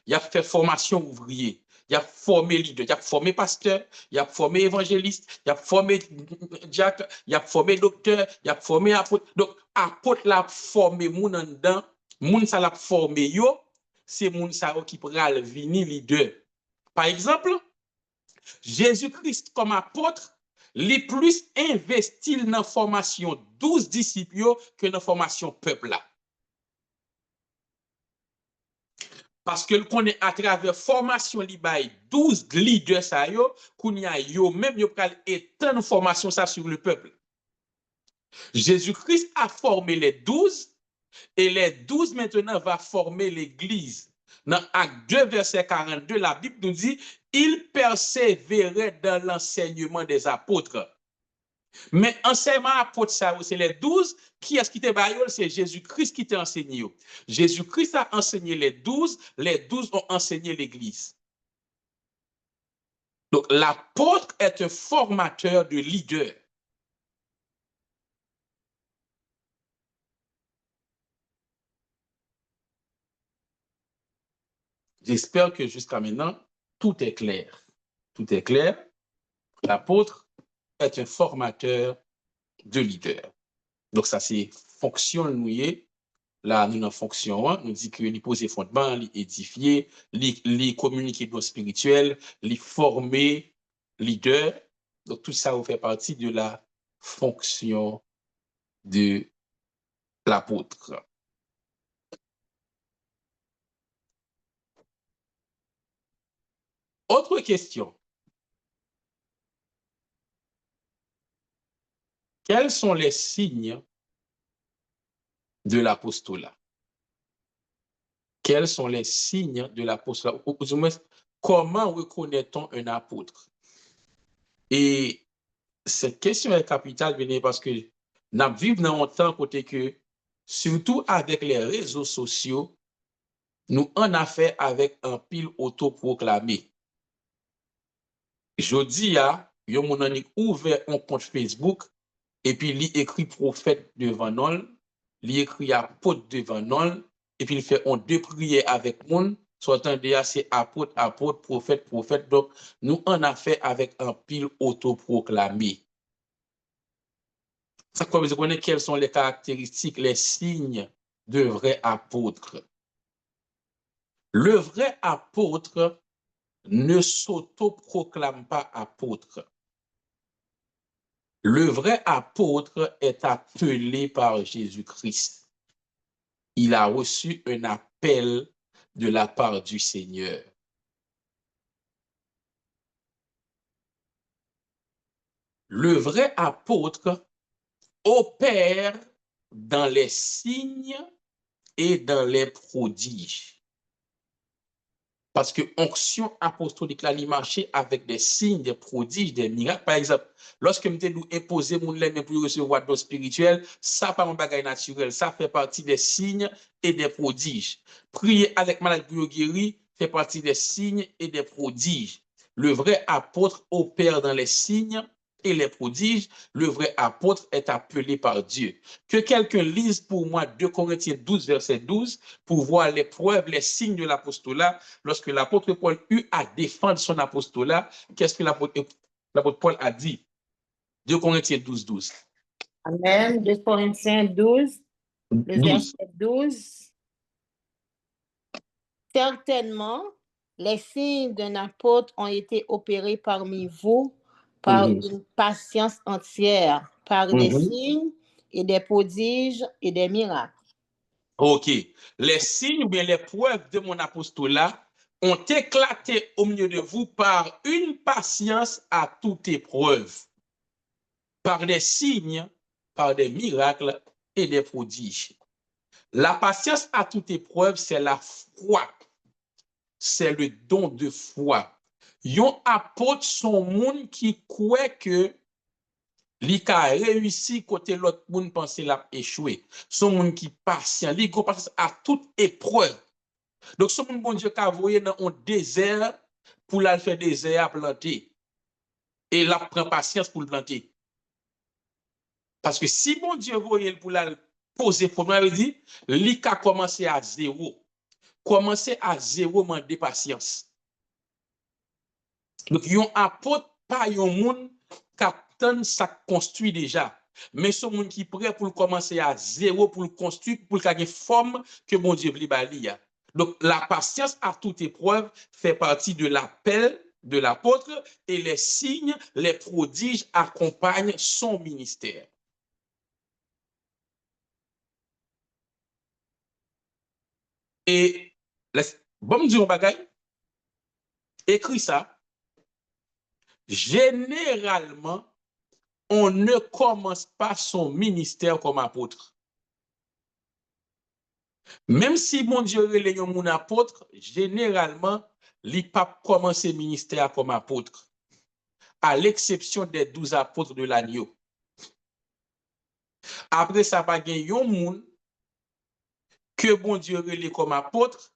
Il a fait formation ouvrier. Il a formé leader, il a formé pasteur, il a formé évangéliste, il a formé diacre, il a formé docteur, il a formé apôtre. Donc, apôtre l'a formé moun en dedans, moun sa l'a formé yo, c'est moun sa qui pral vini leader. Par exemple, Jésus-Christ comme apôtre, les plus investi dans la formation 12 disciples que dans la formation peuple là. Parce que qu'on est à travers formation li bay 12 leaders ça yo, qu'on y a yo même yo pral étendre formation ça sur le peuple. Jésus-Christ a formé les 12 et les 12 maintenant va former l'église. Dans Acte 2 verset 42, la Bible nous dit il persévérait dans l'enseignement des apôtres. Mais enseignement apôtre ça c'est les 12 qui est-ce qui te bayol, c'est Jésus-Christ qui t'a enseigné. Jésus-Christ a enseigné les 12 ont enseigné l'église. Donc l'apôtre est un formateur de leaders. J'espère que jusqu'à maintenant, tout est clair. Tout est clair. L'apôtre est un formateur de leader. Donc, ça, c'est fonction nouée. Là, nous, dans fonction, nous dit que les poser fondement, les édifier, les communiquer dans le spirituel, les former leader. Donc, tout ça fait partie de la fonction de l'apôtre. Autre question. Quels sont les signes de l'apostolat? Quels sont les signes de l'apostolat? Comment reconnaît-on un apôtre? Et cette question est capitale parce que nous vivons dans un temps côté que, surtout avec les réseaux sociaux, nous en affaire avec un pile autoproclamé. Je dis, yo mon a ouvert un compte Facebook et puis il écrit prophète devant nous, il écrit apôtre devant nous, et puis il fait on deux prières avec moun, soit c'est apôtre, apôtre, prophète, prophète. Donc, nous en affaire avec un pile autoproclamé. Ça, comme vous connaissez, quelles sont les caractéristiques, les signes de vrai apôtre? Le vrai apôtre ne s'autoproclame pas apôtre. Le vrai apôtre est appelé par Jésus-Christ. Il a reçu un appel de la part du Seigneur. Le vrai apôtre opère dans les signes et dans les prodiges. Parce que onction apostolique, là, il marchait avec des signes, des prodiges, des miracles. Par exemple, lorsque nous imposons mon lèvre pour recevoir don spirituel, ça pas un bagage naturel, ça fait partie des signes et des prodiges. Prier avec malade pour guérir fait partie des signes et des prodiges. Le vrai apôtre opère dans les signes et les prodiges. Le vrai apôtre est appelé par Dieu. Que quelqu'un lise pour moi 2 Corinthiens 12, verset 12, pour voir les preuves, les signes de l'apostolat. Lorsque l'apôtre Paul eut à défendre son apostolat, qu'est-ce que l'apôtre Paul a dit? 2 Corinthiens 12, 12. Amen. 2 Corinthiens 12, le verset 12. Certainement, les signes d'un apôtre ont été opérés parmi vous par une patience entière, par des signes et des prodiges et des miracles. OK. Les signes ou bien les preuves de mon apostolat ont éclaté au milieu de vous par une patience à toute épreuve, par des signes, par des miracles et des prodiges. La patience à toute épreuve, c'est la foi. C'est le don de foi. Yon apôtre son monde qui croit que li ka réussi côté l'autre monde penser l'a échoué. Son monde qui patient, li go patience à toute épreuve. Donc son monde bon Dieu ka voyer dans un désert pour la faire désert à planter. Et la prend patience pour le planter. Parce que si bon Dieu voyait pour la poser problème, il dit, li ka commencer à zéro. Commencer à zéro, demander patience. Donc, yon apôtre, pas yon moun, captain, ça construit déjà. Mais ce monde qui est prêt pour commencer à zéro, pour le construire, pour qu'il y ait une forme que bon Dieu veut bali. Donc, la patience à toute épreuve fait partie de l'appel de l'apôtre et les signes, les prodiges accompagnent son ministère. Et, bon, me dire un bagay, écrit ça. Généralement, on ne commence pas son ministère comme apôtre. Même si mon Dieu relève mon apôtre, généralement, il n'a pas commencé le ministère comme apôtre, à l'exception des 12 apôtres de l'agneau. Après ça, pas gagné un monde que bon Dieu relève comme apôtre,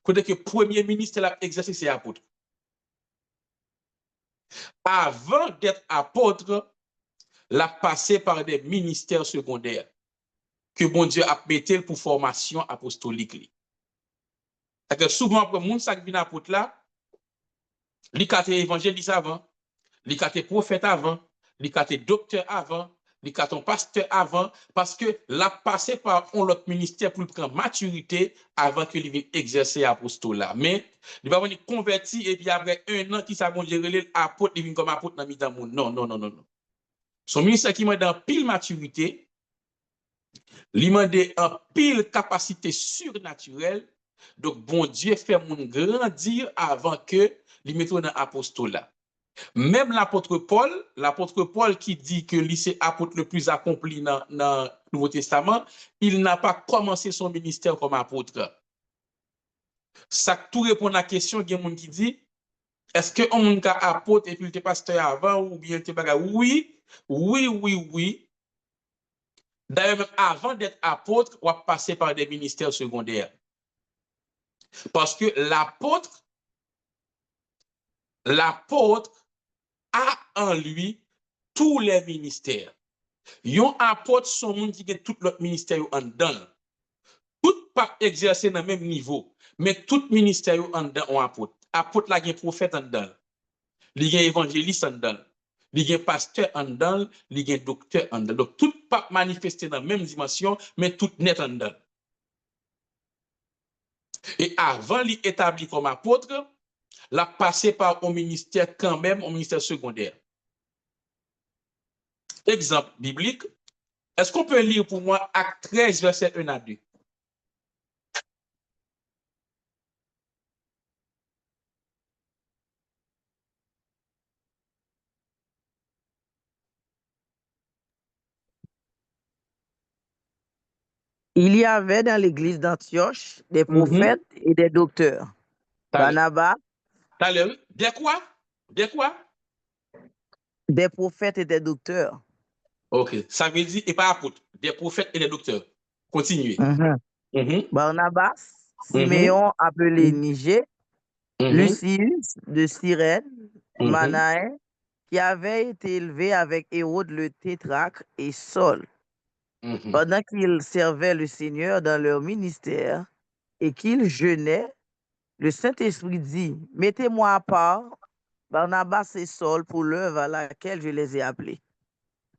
côté que premier ministère a exercé ses apôtres. Avant d'être apôtre, l'a passé par des ministères secondaires que bon Dieu a pété pour formation apostolique. Souvent, après moun sa qui vient apôtre là, li kate évangéliste avant, li kate prophète avant, li kate docteur avant, li kate pasteur avant, parce que l'a passé par un autre ministère pour prendre maturité avant que il vienne exercer apostolat. Mais il va venir converti et puis après un an qui sa bon Dieu relève apôtre, il vient comme apôtre dans mi-temps moun. Non, non, non, non, non. Son ministère qui m'a dans pile maturité, il m'a en pile capacité surnaturelle. Donc, bon Dieu fait mon grandir avant que il mette dans l'apostolat. Même l'apôtre Paul qui dit que lui c'est apôtre le plus accompli dans le Nouveau Testament, il n'a pas commencé son ministère comme apôtre. Ça tout répond à la question, il y a des gens qui dit, est-ce que on est apôtre et puis il était pasteur avant ou bien il était bagarre? Oui. D'ailleurs, même avant d'être apôtre, on va passer par des ministères secondaires. Parce que l'apôtre a en lui tous les ministères. Yon apôtre son monde qui a tout l'autre ministère en dedans. Tout pas exercer dans le même niveau, mais tout ministère en dedans on apôtre. Apôtre là gen prophète en dedans. Li gen évangéliste en dedans. Li gen pasteur en dedans, li gen docteur en dedans. Donc tout pas manifesté dans la même dimension, mais tout net en dedans. Et avant li établi comme apôtre, l'a passé par un ministère quand même, un ministère secondaire. Exemple biblique, est-ce qu'on peut lire pour moi Acte 13, verset 1 à 2? Il y avait dans l'église d'Antioche des prophètes et des docteurs. Barnabas. Des quoi? Des prophètes et des docteurs. Ok, ça veut dire, et pas apôtre, des prophètes et des docteurs. Continuez. Barnabas, Siméon appelé Niger, Lucius de Cyrène, Manaën, qui avait été élevé avec Hérode le tétrarque et Saul. Pendant qu'ils servaient le Seigneur dans leur ministère et qu'ils jeûnaient, le Saint-Esprit dit, mettez-moi à part Barnabas et Saul pour l'œuvre à laquelle je les ai appelés.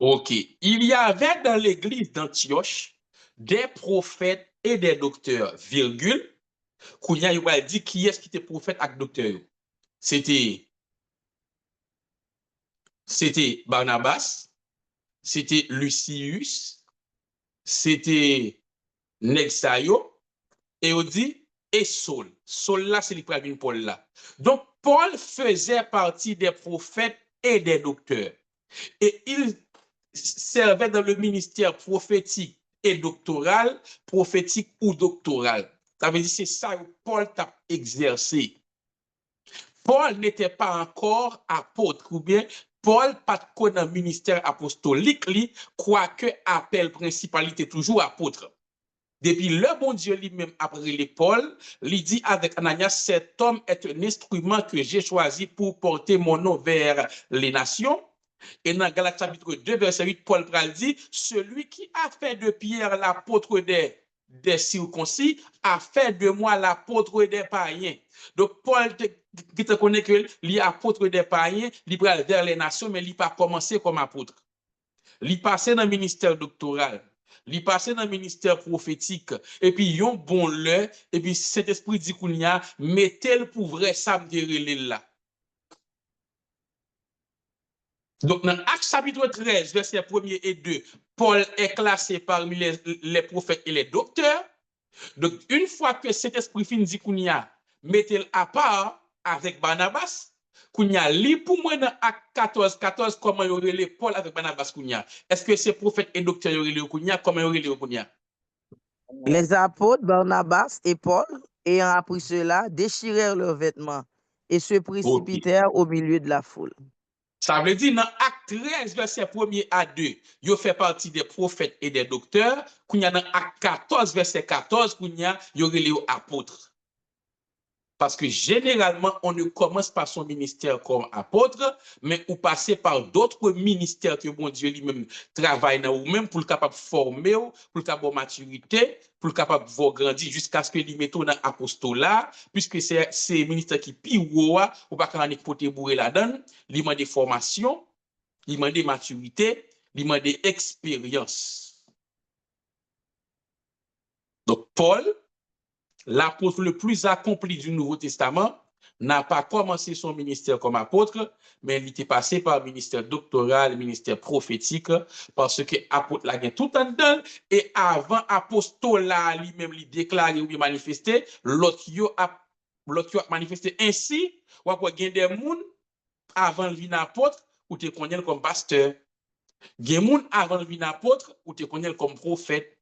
Ok. Il y avait dans l'église d'Antioche des prophètes et des docteurs, virgule, qu'on y a dit qui est-ce qui était prophète et docteur. C'était Barnabas, c'était Lucius, c'était Nexayo, et on dit, et Saul. Saul là, c'est le Paul là. Donc, Paul faisait partie des prophètes et des docteurs. Et il servait dans le ministère prophétique et doctoral, prophétique ou doctoral. Ça veut dire c'est ça que Paul a exercé. Paul n'était pas encore apôtre, ou bien Paul pas de dans le ministère apostolique, quoique appel principal était toujours apôtre. Depuis le bon Dieu lui-même après les Paul, lui dit avec Ananias, cet homme est un instrument que j'ai choisi pour porter mon nom vers les nations. Et dans Galates chapitre 2, verset 8, Paul pral dit, celui qui a fait de Pierre l'apôtre des circoncis a fait de moi l'apôtre des païens. Donc, Paul te connaît que l'apôtre des païens, il pral vers les nations, mais il n'a pas commencé comme apôtre. Il passé dans le ministère doctoral. Il passé dans le ministère prophétique. Et puis, yon bon le, et puis cet esprit dit qu'on y a, mettez-le pour vrai, ça me là. Donc, dans Actes chapitre 13, verset 1er et 2, Paul est classé parmi les prophètes et les docteurs. Donc, une fois que cet esprit fin dit qu'on y a, mettez-le à part avec Barnabas, qu'on y a li pour moi dans Acte 14, comment il y aurait les Paul avec Barnabas qu'on y a. Est-ce que ces prophètes et docteurs y aurait les qu'on y a, comment il y aurait les qu'on y a? Les apôtres Barnabas et Paul, ayant appris cela, déchirèrent leurs vêtements et se précipitèrent au milieu de la foule. Ça veut dire, dans Acte 13, verset 1er à 2, ils fait partie des prophètes et des docteurs. Qu'on y a dans Acte 14, verset 14, qu'on y a, ils aurait les apôtres. Parce que généralement, on ne commence pas son ministère comme apôtre, mais on passe par d'autres ministères que bon Dieu lui-même travaille dans ou même pour le capable former, pour le capable maturité, pour le capable de grandir jusqu'à ce que lui mette dans l'apostolat, puisque c'est ministère qui pire ou pas qu'on côté bourré là-dedans, il demande des formations, il demande des maturité, il demande des expériences. Donc Paul, l'apôtre le plus accompli du Nouveau Testament, n'a pas commencé son ministère comme apôtre, mais il était passé par le ministère doctoral, le ministère prophétique, parce que l'apôtre l'a tout en dedans, et avant apostolat lui-même lui déclaré ou manifesté, l'autre a manifesté ainsi, ou a gagné des gens avant le venir apôtre, ou te connaît comme pasteur. Des gens avant le venir apôtre, ou te connaît comme prophète.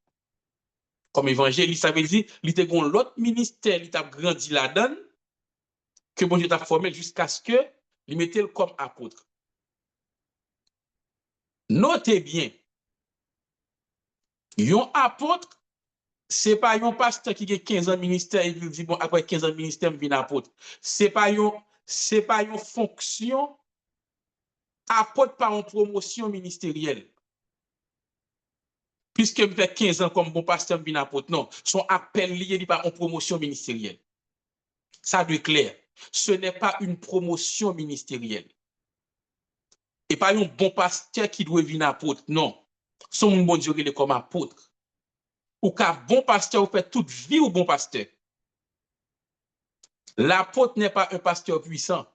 Comme évangéliste, ça veut dire, il te gon l'autre ministère, il t'a grandi là-dedans, que bon Dieu t'a formé jusqu'à ce que il mette comme apôtre. Notez bien, yon apôtre, c'est pas yon pasteur qui a 15 ans de ministère et il dit bon après 15 ans de ministère, je viens apôtre. C'est pas yon fonction apôtre par une promotion ministérielle. Puisque je fais 15 ans comme bon pasteur, je viens apôtre. Non, son appel lié par une promotion ministérielle. Ça doit être clair. Ce n'est pas une promotion ministérielle. Et pas un bon pasteur qui doit venir apôtre. Non. Son bon Dieu, il est comme apôtre. Ou qu'un bon pasteur, vous fait toute vie au bon pasteur. L'apôtre n'est pas un pasteur puissant.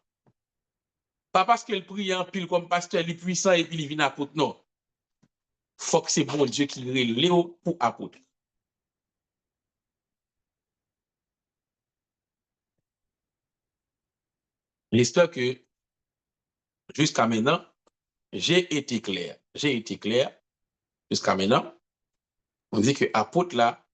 Pas parce qu'il prie en pile comme pasteur, il est puissant et puis il vient apôtre. Non. Il faut que c'est bon Dieu qui relève pour apôtre. L'histoire que, jusqu'à maintenant, j'ai été clair. Jusqu'à maintenant, on dit que apôtre là,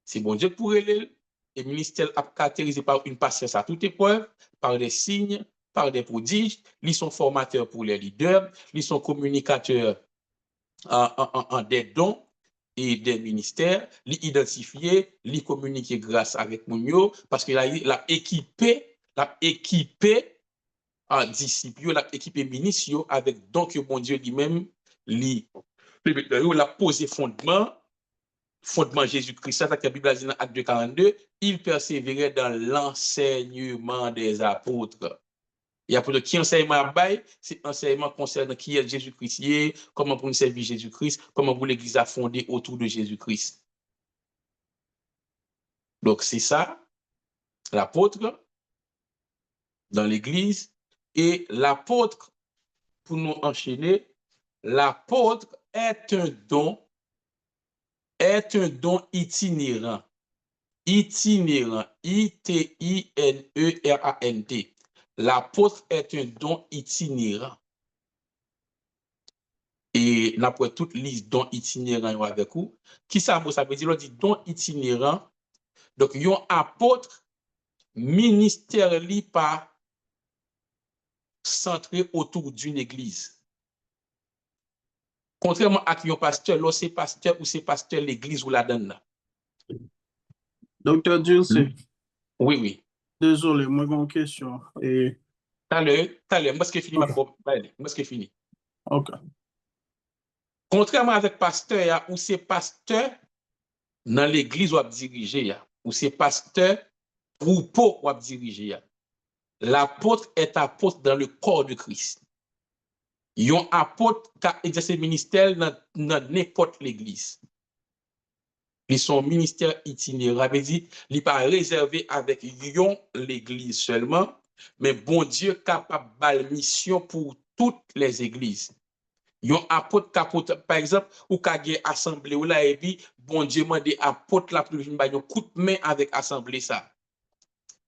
c'est bon Dieu pour elle. Et le ministère est caractérisé par une patience à toute épreuve, par des signes, par des prodiges. Ils sont formateurs pour les leaders, ils sont communicateurs en des dons et des ministères, ils identifier, ils communiquer grâce avec Mounio, parce qu'il a équipé en disciples, il a équipé ministres avec dons que bon Dieu lui-même l'a posé fondement Jésus-Christ, ça que la Bible a dit dans Acte 2:42, il persévérait dans l'enseignement des apôtres. Il y a pour le qui enseignement à bail, c'est enseignement concernant qui est Jésus-Christ, comment pour nous servir Jésus-Christ, comment pour l'Église a fondé autour de Jésus-Christ. Donc c'est ça, l'apôtre dans l'Église, et l'apôtre, pour nous enchaîner, l'apôtre est un don itinérant. Itinérant, I-T-I-N-E-R-A-N-T. L'apôtre est un don itinérant. Et après toute liste don itinérant avec vous, qui ça veut dire? On dit don itinérant. Donc, yon apôtre ministère li pas centré autour d'une église. Contrairement à yon pasteur, là c'est pasteur ou c'est pasteur l'église ou la donne là. Docteur Dulce. Oui. Désolé, moi j'ai une question. T'as l'heure, moi ce qui est fini, moi ce qui est fini. OK. Contrairement avec pasteur, ou c'est pasteur dans l'église ou diriger, ou c'est pasteur troupeau ou diriger. L'apôtre est apôtre dans le corps de Christ. Yon apôtre qui a exercé le ministère dans n'importe l'église. Puis son ministère itinérant, veut dire, il n'est pas réservé avec yon l'église seulement, mais bon Dieu capable de mission pour toutes les églises. Yon apôtre, par exemple, ou kage assemblée ou là, et puis, bon Dieu m'a dit apôtre là pour venir yon coup de main avec assemblée ça.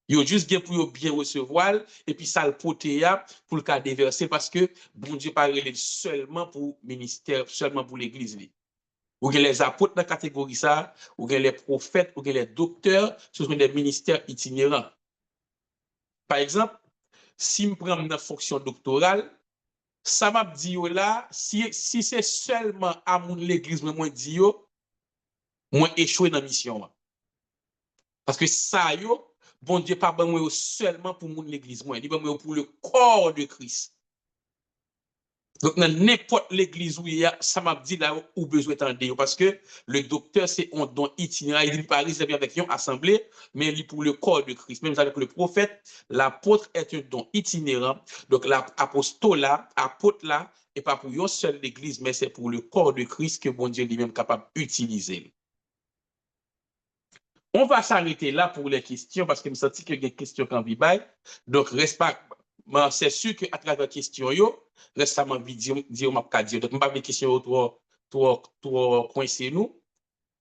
Yo juste gen pour bien recevoir et puis ça le poter pour le cas déverser parce que bon Dieu pas seulement pour ministère, seulement pour l'église. Ou gen les apôtres dans la catégorie ça, ou gen les prophètes, ou gen les docteurs, ce sont des ministères itinérants. Par exemple, si je prends une fonction doctorale, ça m'a dit là, si c'est seulement à mon l'église, moi dit yo, moi échoué dans la mission. Parce que ça yo, bon Dieu pas bon seulement pour mon l'église, moi, il bon pour le corps de Christ. Donc, dans n'importe l'église où il y a, ça m'a dit là où besoin d'entendre, parce que le docteur, c'est un don itinérant, il n'est pas réservé avec une assemblée, mais il est pour le corps de Christ. Même avec le prophète, l'apôtre est un don itinérant. Donc, l'apostolat, apôtre là, n'est pas pour une seule église, mais c'est pour le corps de Christ que bon Dieu lui-même est capable d'utiliser. On va s'arrêter là pour les questions, parce que je me sens qu'il y a des questions quand on bail. Donc, reste pas. C'est sûr qu'à travers les questions, récemment, dire, donc, je ne vais pas les questions trop coincées nous.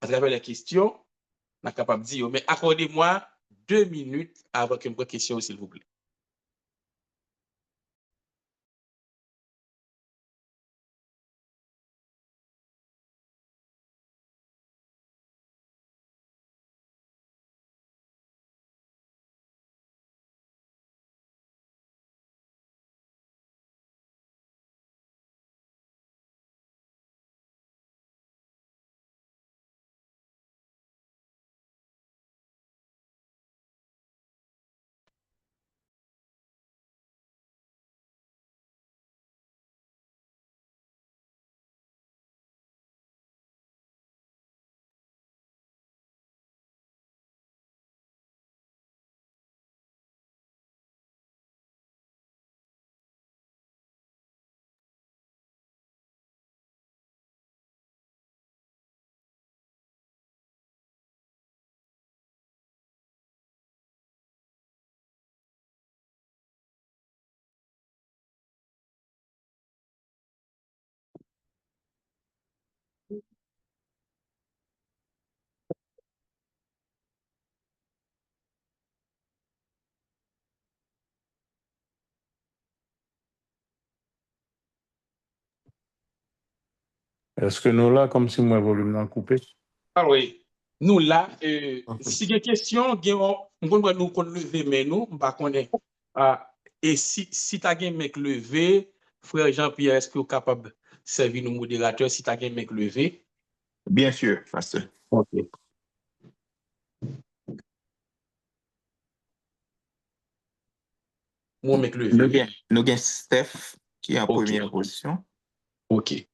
À travers les questions, on est capable de dire, mais accordez-moi 2 minutes avant que je me pose question, s'il vous plaît. Est-ce que nous là, comme si moi, volume coupé? Ah oui. Nous là, si il y a des questions, on va nous lever, mais nous, et si tu as un mec levé, frère Jean-Pierre, est-ce que vous êtes capable de servir nos modérateurs si tu as un mec levé? Bien sûr, pasteur. OK. Mon mec levé. Nous avons Steph qui est en première position. OK.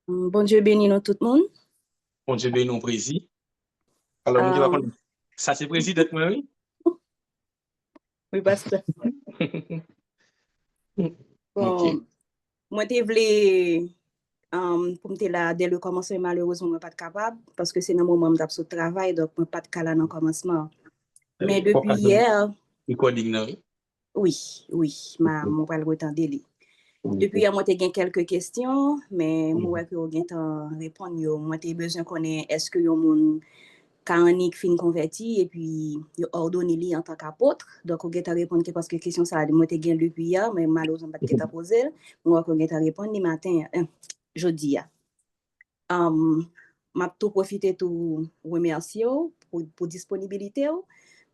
Bon Dieu bénit nous tout le monde. Bon Dieu bénit nous président. Alors, ça c'est président, oui? Oui, pasteur. Bon, moi, je voulais pour me là dès le commencement, malheureusement, je ne suis pas capable parce que c'est dans le moment où je travail, donc je ne suis pas de cas dans le commencement. Mais depuis hier. Oui, mon pas le retendre. Depuis hier, moi, j'ai quelques questions, mais moi, je vais répondre. Moi, j'ai besoin de connaître est-ce que vous Karanik fin converti et puis il ordonné lui en tant qu'apôtre. Donc on va répondre parce que question ça moi te gain depuis hier mais malheureusement pas te poser. Moi on va répondre le matin jeudi. M'a tout profiter tout remercier pour disponibilité.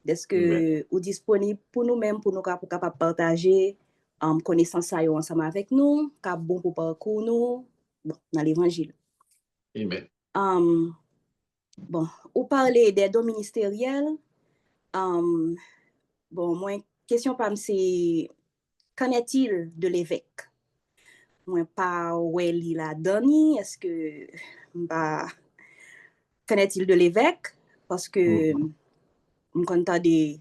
Est-ce que vous disponible pour nous-mêmes pour nous capable partager connaissance ça ensemble avec nous, cap bon pour parcours nous dans l'évangile. Amen. Bon, vous parlez des dons ministériels. Bon, moi, question par c'est qu'en est-il de l'évêque? moi pas ouais li la donne, est-ce que bah qu'en est-il de l'évêque parce que on entend de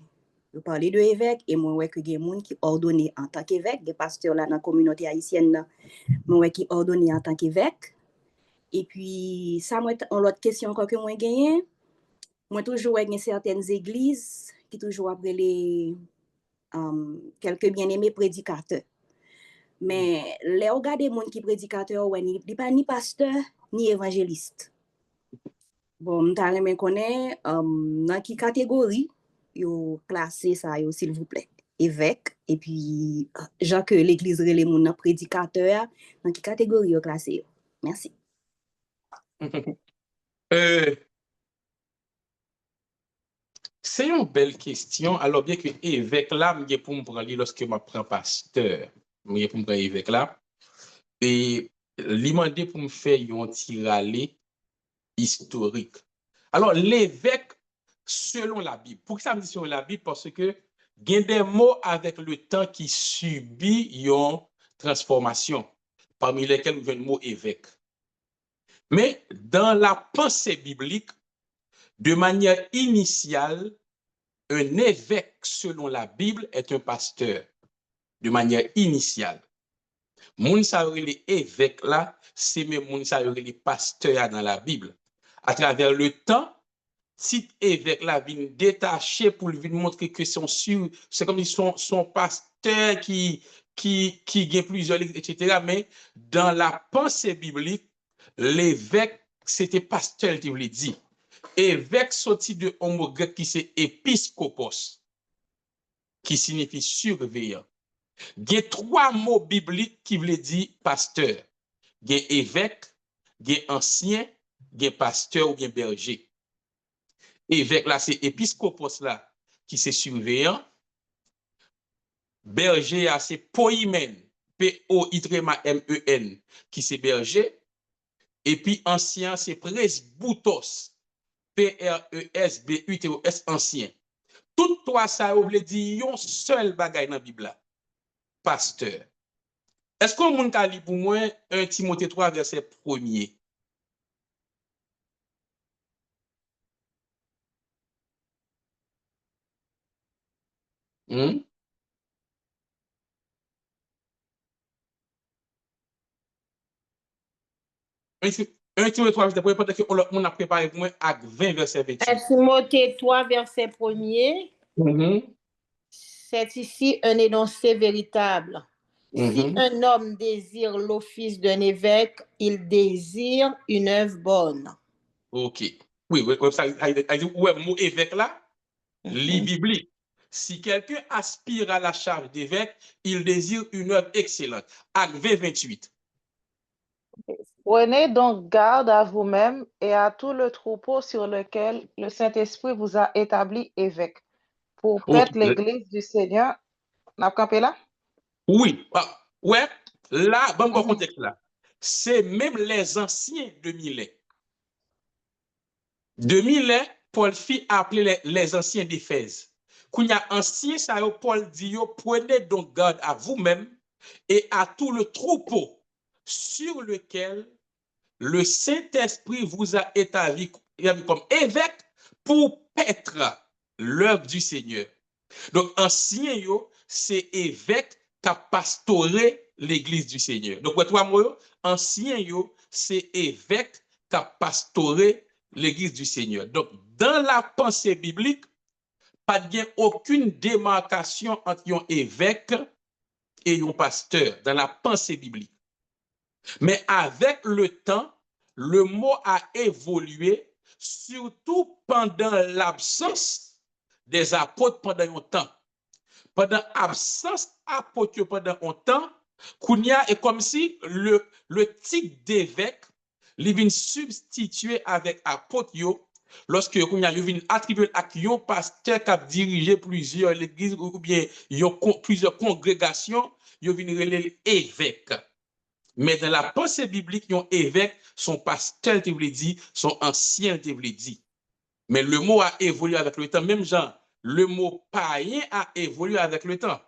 parler de évêque et moi ouais que des monde qui ordonné en tant qu'évêque, des pasteurs là dans la communauté haïtienne moi ouais qui ordonné en tant qu'évêque. Et puis ça moi l'autre question encore que moi gagné, moi toujours avec certaines églises qui toujours après les quelques bien-aimés prédicateurs. Mais les regarder monde qui prédicateur ouais ni pas ni pasteur ni évangéliste. Bon, m'ta remen connaît dans qui catégorie yo classé ça yo s'il vous plaît. Évêque et puis Jean que l'église relé moun prédicateur dans qui catégorie yo classé yo. Merci. C'est une belle question. Alors, bien que évêque là, je pour me prendre lorsque je prends pasteur, je pour me prendre évêque là, et l'imandé pour me faire un tiralé historique. Alors, l'évêque, selon la Bible, pour que ça me dit selon la Bible, parce que il y a des mots avec le temps qui subit une transformation, parmi lesquels vient le mot évêque. Mais dans la pensée biblique, de manière initiale, un évêque, selon la Bible, est un pasteur. De manière initiale. Moun sa les évêques là, c'est même moun sa les pasteurs dans la Bible. À travers le temps, si évêque là vient détaché pour lui montrer que c'est comme son pasteur qui gagne plusieurs etc. Mais dans la pensée biblique, l'évêque c'était pasteur qui voulait dire. Évêque sorti de homo grec qui c'est épiscopos, qui signifie surveillant. Il y a 3 mots bibliques qui veulent dire pasteur. Il y a évêque, il y a ancien, il y a pasteur ou bien berger. Évêque là, c'est épiscopos là, qui c'est surveillant. Berger là, c'est poimen, P-O-I-M-E-N, qui c'est berger. Et puis ancien, c'est presbytos, P-R-E-S-B-U-T-O-S, ancien. Tout 3 ça, vous voulez dire un seul bagay dans la Bible là. Pasteur. Est-ce qu'on moun ka li pour moi 1 Timothée 3 verset 1er? Hmm? 1 Timothée 3 verset 1er, pendant que on a préparé pour moi avec 20 verset 28. 1 Timothée 3 verset 1er. C'est ici un énoncé véritable. Si un homme désire l'office d'un évêque, il désire une œuvre bonne. OK. Oui, ça ouais, mot évêque là, li biblique. Si quelqu'un aspire à la charge d'évêque, il désire une œuvre excellente. Acte 20, 28. Prenez donc garde à vous-même et à tout le troupeau sur lequel le Saint-Esprit vous a établi évêque, pour paître l'église du Seigneur. N'a pas campé là? Oui. Ouais, là, bon contexte là. C'est même les anciens de Milet. De Milet, Paul fit appeler les anciens d'Éphèse. Quand il y a ancien, ça Paul dit, prenez donc garde à vous-même et à tout le troupeau sur lequel le Saint-Esprit vous a établi comme évêque pour paître l'œuvre du Seigneur. Donc, ancien, c'est évêque qui a pastoré l'église du Seigneur. Donc, ancien, c'est évêque qui a pastoré l'église du Seigneur. Donc, dans la pensée biblique, pas de aucune démarcation entre un évêque et un pasteur dans la pensée biblique. Mais avec le temps, le mot a évolué, surtout pendant l'absence des apôtres pendant un temps. Pendant l'absence apôtres pendant un temps, Kounia est comme si le titre d'évêque vient substituer avec apôtre lorsque Kounia vient attribuer à un pasteur qui a dirigé plusieurs églises ou bien plusieurs congrégations, il vient relayer évêque. Mais dans la pensée biblique, un évêque, son pasteur, tu voulais dire, son ancien, tu voulais dire. Mais le mot a évolué avec le temps. Même genre, le mot païen a évolué avec le temps.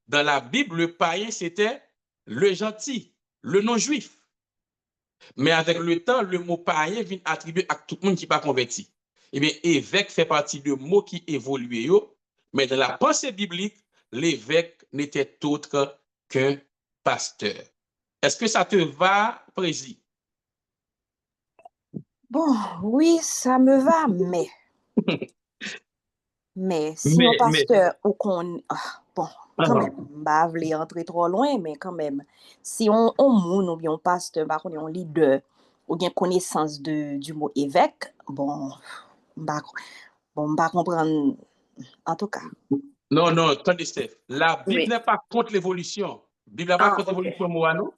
Dans la Bible, le païen, c'était le gentil, le non-juif. Mais avec le temps, le mot païen vient attribuer à tout le monde qui n'est pas converti. Eh bien, évêque fait partie de mots qui évoluent, mais dans la pensée biblique, l'évêque n'était autre qu'un pasteur. Est-ce que ça te va, Prési? Bon, oui, ça me va, mais si un pasteur ou qu'on... bon, quand même, bah, je vais entrer trop loin, mais quand même, si on moun ou bien un pasteur, bah, on est un leader, ou bien connaissance du mot évêque, bon, bah comprendre, en tout cas. Non, attendez, Steph. La Bible n'est pas contre l'évolution. La Bible n'est pas contre l'évolution, non?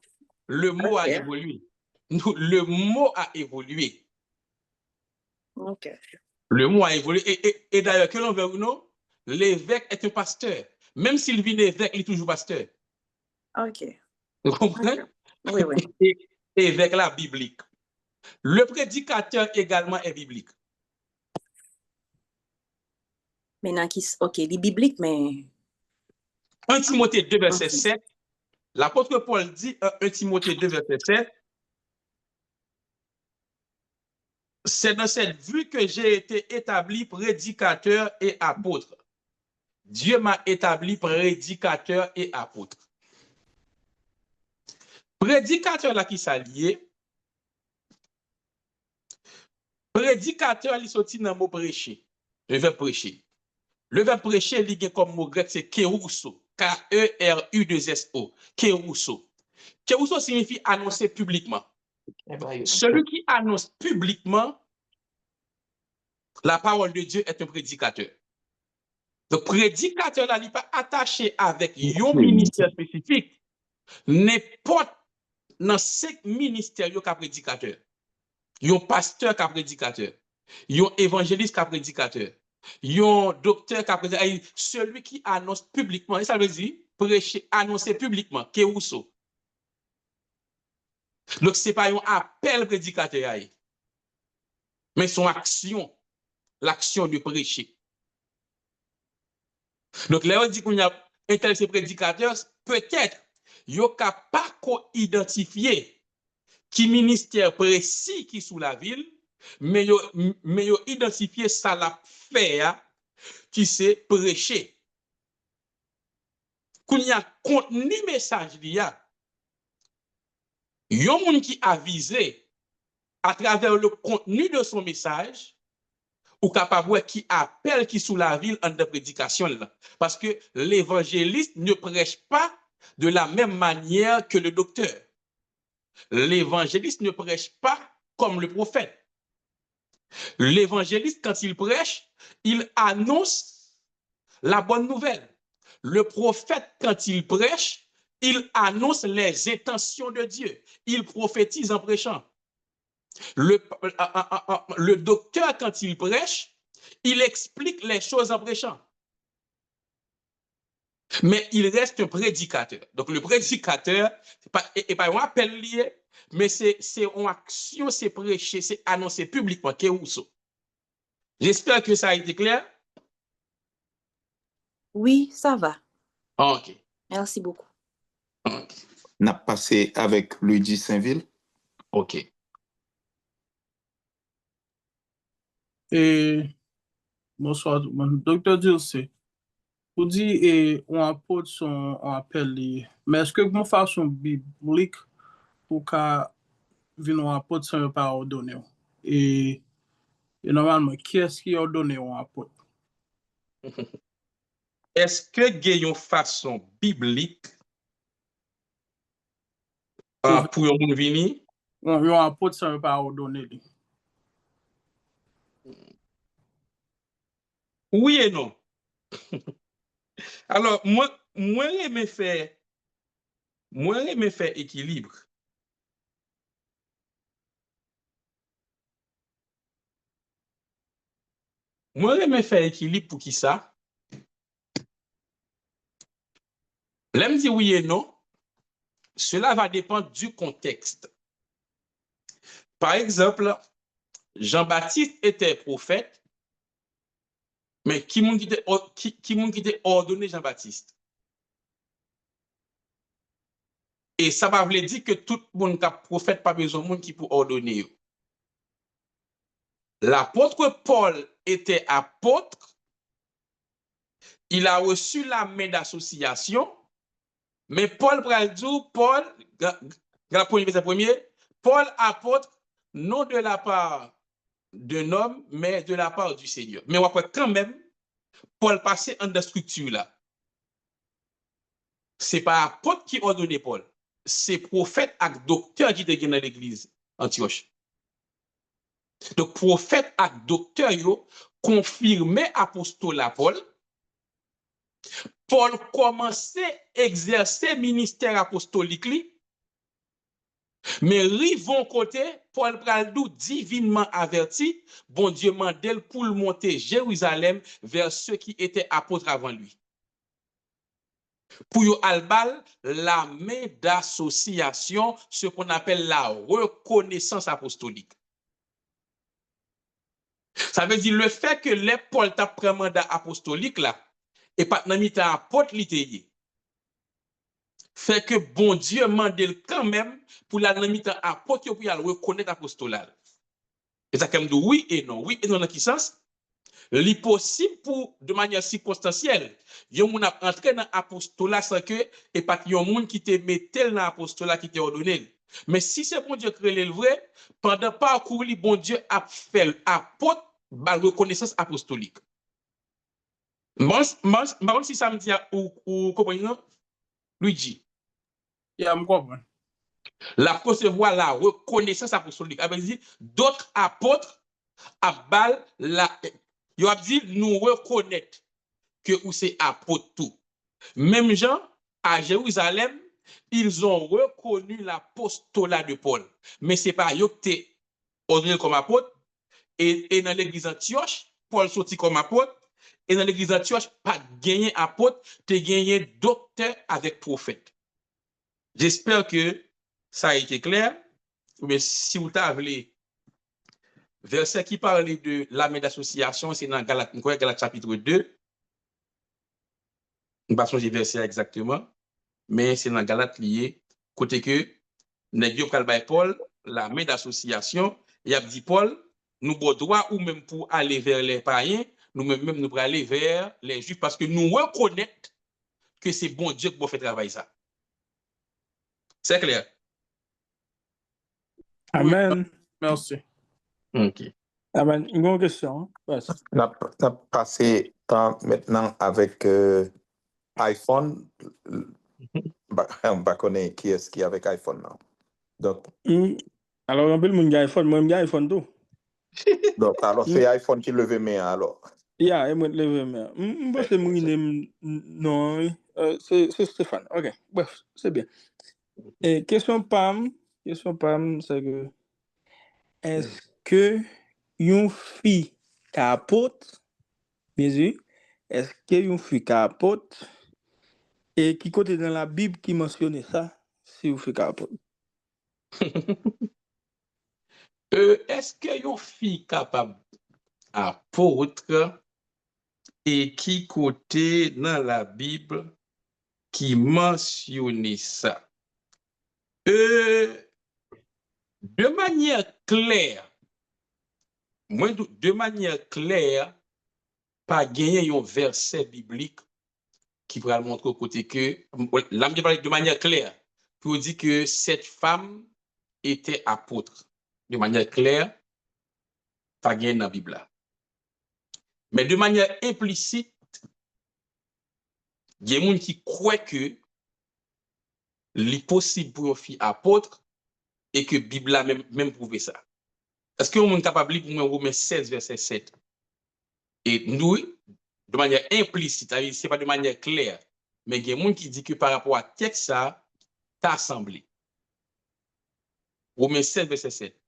Le mot a évolué. Le mot a évolué. OK. Le mot a évolué. Et d'ailleurs, que l'on veut ou non, l'évêque est un pasteur. Même s'il vit évêque, il est toujours pasteur. OK. Vous comprenez? Oui, oui. Et évêque là, biblique. Le prédicateur également est biblique. Maintenant, OK, il est biblique, mais... 1 Timothée 2, verset 7, l'apôtre Paul dit, 1 Timothée 2, verset 7, c'est dans cette vue que j'ai été établi prédicateur et apôtre. Dieu m'a établi prédicateur et apôtre. Prédicateur là qui s'allie, prédicateur il sorti dans le mot prêcher. Le verbe prêcher. Le verbe prêcher, il y a comme mot grec, c'est kérousso. K-E-R-U-2-S-O. Kérousso. Kérousso signifie annoncer publiquement. Celui qui annonce publiquement la parole de Dieu est un prédicateur. Donc, prédicateur là, il n'est pas attaché avec un ministère spécifique. N'importe dans 5 ministères, il y a un prédicateur. Il y a un pasteur qui est prédicateur. Il y a un évangéliste qui est prédicateur. Il y a un docteur qui est prédicateur. Celui qui annonce publiquement, ça veut dire prêcher, annoncer publiquement, qui est Rousseau. Donc, ce n'est pas un appel prédicateur, mais son action, l'action de prêcher. Donc, là, on dit qu'on a un tel prédicateur, peut-être, il n'y a pas identifier qui ministère précis qui sous la ville, mais il identifier ça la fait, qui c'est prêcher. Qu'on y a contenu message, il y a un monde qui a visé à travers le contenu de son message, ou capable qui appelle qui sous la ville en de prédication là. Parce que l'évangéliste ne prêche pas de la même manière que le docteur. L'évangéliste ne prêche pas comme le prophète. L'évangéliste, quand il prêche, il annonce la bonne nouvelle. Le prophète, quand il prêche, il annonce les intentions de Dieu. Il prophétise en prêchant. Le docteur, quand il prêche, il explique les choses en prêchant. Mais il reste un prédicateur. Donc, le prédicateur, n'est pas un appel lié, mais c'est une action, c'est prêcher, c'est annoncer publiquement. J'espère que ça a été clair. Oui, ça va. OK. Merci beaucoup. Okay. On a passé avec Luigi Saint-Ville. OK. Et bonsoir, docteur Dilse. Vous dites on apporte son appel, mais est-ce que de façon biblique pour qu'à venir apporte son pas ordonné? Et normalement, qui est-ce qui ordonne on apporte? Est-ce que il y a une façon biblique pour un monde venir? On apporte son pas ordonné. Oui et non. Alors, moi j'aime faire équilibre. Moi j'aime faire équilibre pour qui ça? Là, me dit oui et non. Cela va dépendre du contexte. Par exemple, Jean-Baptiste était prophète, mais qui m'a qui ordonné Jean-Baptiste? Et ça va veut dire que tout le monde qui a prophète, pas besoin de monde qui peut ordonner. L'apôtre Paul était apôtre, il a reçu la main d'association, mais Paul Braldou, Paul, Paul apôtre, non de la part d'un homme, mais de la part du Seigneur. Mais on peut quand même, Paul passait en de structure là. Ce n'est pas apôtre qui ordonnait Paul, c'est prophète et docteur qui était dans l'église Antioche. Donc, prophète et docteur, confirmé apostolat Paul. Paul commençait à exercer ministère apostolique, mais rivon côté, Paul Praldou divinement averti, bon Dieu mandel pour le monter Jérusalem vers ceux qui étaient apôtres avant lui. Pour yo albal la main d'association, ce qu'on appelle la reconnaissance apostolique. Ça veut dire le fait que les Paul t'a pris mandat apostolique là, et pas nan mitan apôtre li fait que bon Dieu mandel quand même pour la nan mitan apôtre pour y reconnaître apostolat. Et ça comme dit oui et non dans quel sens? Li possible pour de manière circonstancielle. Yon moun a entré dans apostolat sans que et pas yon moun qui te mettel dans apostolat qui te ordonné. Mais si c'est bon Dieu créé le vrai, pendant parcours li bon Dieu a fait apôtre par reconnaissance apostolique. Bon si ça me dit ou comprenez Luigi. Yeah, me comprends. La recevoir la reconnaissance apostolique. Ça veut dire d'autres apôtres à bal la yo a dit nous reconnaître que ou c'est apôtre tout. Même gens à Jérusalem, ils ont reconnu l'apostolat de Paul. Mais c'est pas yo qui t'es ordonné comme apôtre et dans l'église Antioche, Paul sorti comme apôtre et dans l'église Antioche pas gagné apôtre, t'es gagné docteur avec prophète. J'espère que ça a été clair. Mais si vous avez verset qui parle de la main d'association, c'est dans Galates chapitre 2. Je ne sais pas si j'ai verset exactement, mais c'est dans Galates lié, côté que Negio Kalbay Paul, la main d'association, il a dit Paul, nous avons droit ou même pour aller vers les païens, nous-mêmes nous pour aller vers les juifs parce que nous reconnaissons que c'est bon Dieu qui fait travailler ça. C'est clair? Amen. Merci. OK. Amen. Une bonne question. Yes. On a passé temps maintenant avec iPhone. On va connaître qui est-ce qui est avec iPhone là. Donc, alors, on peut le monde iPhone, moi, j'ai iPhone tout. donc alors, c'est iPhone qui leve main alors. Yeah, il me leve main. C'est non, c'est Stéphane. OK. Bref, c'est bien. Et question Pam, c'est que est-ce que une fille capote, Jésus, est-ce que une fille capote et qui côté dans la Bible qui mentionne ça, si vous faites capote? Est-ce que une fille capable apôtre et qui côté dans la Bible qui mentionne ça? De manière claire, pas gagner un verset biblique qui pourrait montrer au côté que, là, je parle de manière claire, pour dire que cette femme était apôtre. De manière claire, pas gagner dans la Bible là. Mais de manière implicite, il y a des gens qui croient que c'est possible pour une fille apôtre et que la Bible a même prouvé ça. Est-ce que vous êtes capable de lire Romains 16, verset 7? Et nous, de manière implicite, ce n'est pas de manière claire, mais il y a des gens qui disent que par rapport à texte, ça t'a semblé. Romains 16, verset 7.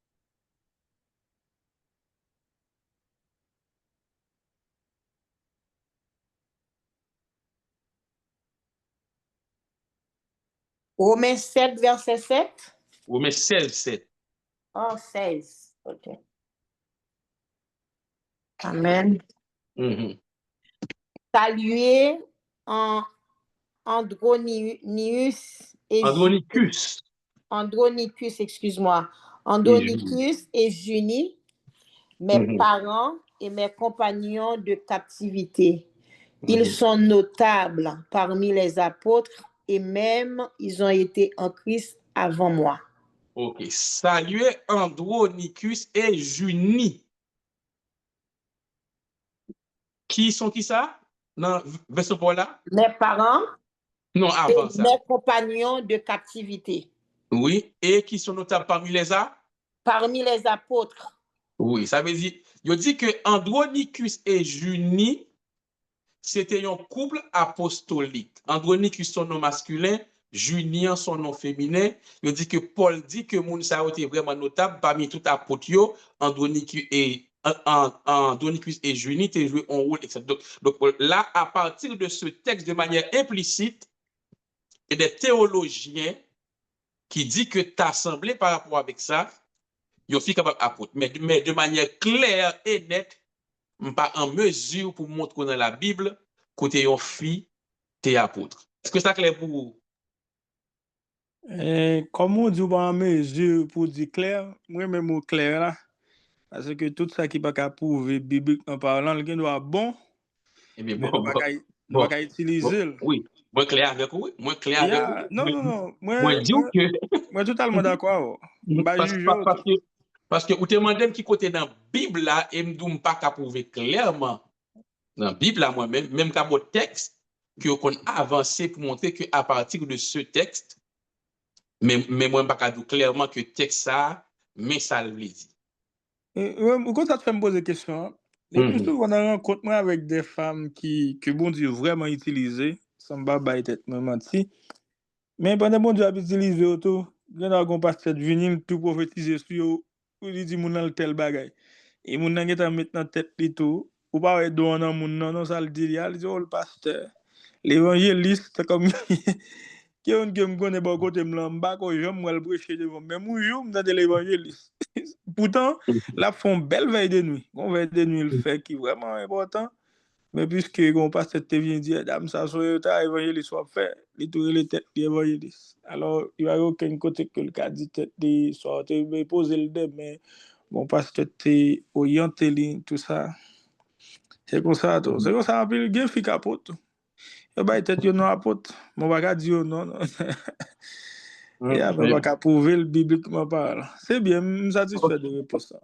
Romains 7, verset 7. Romains 16, 7. Oh, 16. OK. Amen. Saluez Andronius et Andronicus. Andronicus, excuse-moi. Andronicus et Junie, mes parents et mes compagnons de captivité. Ils sont notables parmi les apôtres et même ils ont été en Christ avant moi. Ok. Saluez Andronicus et Junie. Qui sont qui ça? Dans verset là? Mes parents Non, et avant ça. mes compagnons de captivité. Oui. Et qui sont notables parmi les apôtres? Parmi les apôtres. Oui, ça veut dire, il dit que Andronicus et Junie, c'était un couple apostolique. Andronicus, son nom masculin, Junie, son nom féminin. Il dit que Paul dit que Mounsa était vraiment notable parmi tout apôtres. Andronicus et Junie ont joué un rôle, etc. Donc là, à partir de ce texte, de manière implicite, il y a des théologiens qui disent que tu as semblé par rapport avec ça, ils sont capables d'apôtre. Mais de manière claire et nette, je ne suis pas en mesure pour montrer dans la Bible que tu es une fille, tu es apôtre. Est-ce que c'est clair pour vous? Comme on dit pas en mesure pour dire clair, moi-même au clair là, parce que tout ça qui n'est pas prouver bibliquement parlant, il doit bon, Eh bien, mais bon, nous ne pas utiliser. Oui, moi clair avec vous, moi clair avec vous. Non, Moi dis que... Moi totalement d'accord. Parce que vous demandez qui côté dans la Bible là, et je ne pas prouver clairement dans la Bible là moi-même, même qu'à votre texte, que qu'on a avancé pour montrer qu'à partir de ce texte, mais moi je ne pas dire clairement que le texte ça, mais ça le dit. Quand ça te fait me poser des questions, les plus souvent on a rencontré avec des femmes que bon Dieu vraiment utilisé, sans baba tête me menti. Mais pendant bon Dieu a utilisé auto, il y a un pasteur venu tout prophétiser sur eux, il dit mon dans tel bagay. Et mon nan geta mettre dans tête li tout, ou pas ouais don nan mon non ça le dit, il dit oh le pasteur, l'évangéliste comme qui on que me connaît pas côté me pas ko j'aime moi le prêcher devant mais mon jour me dans l'évangéliste. Pourtant, là font belle veille de nuit. On veille de nuit le fait qui est vraiment important. Mais puisque on passe cette vient dire dame ça soit ta évangéliste soit fait, il tourne les têtes l'évangéliste. Alors, il y a aucun côté que le cas dit tête de soit te poser le dé mais bon pasteur t'es orienté tout ça. C'est comme ça tout. C'est comme ça un peu le gain fi capote. Et bah tête yo non apôtre. Mon pas dire non. Et après pas prouver le bibliquement parle. C'est bien, me satisfait de réponse ça.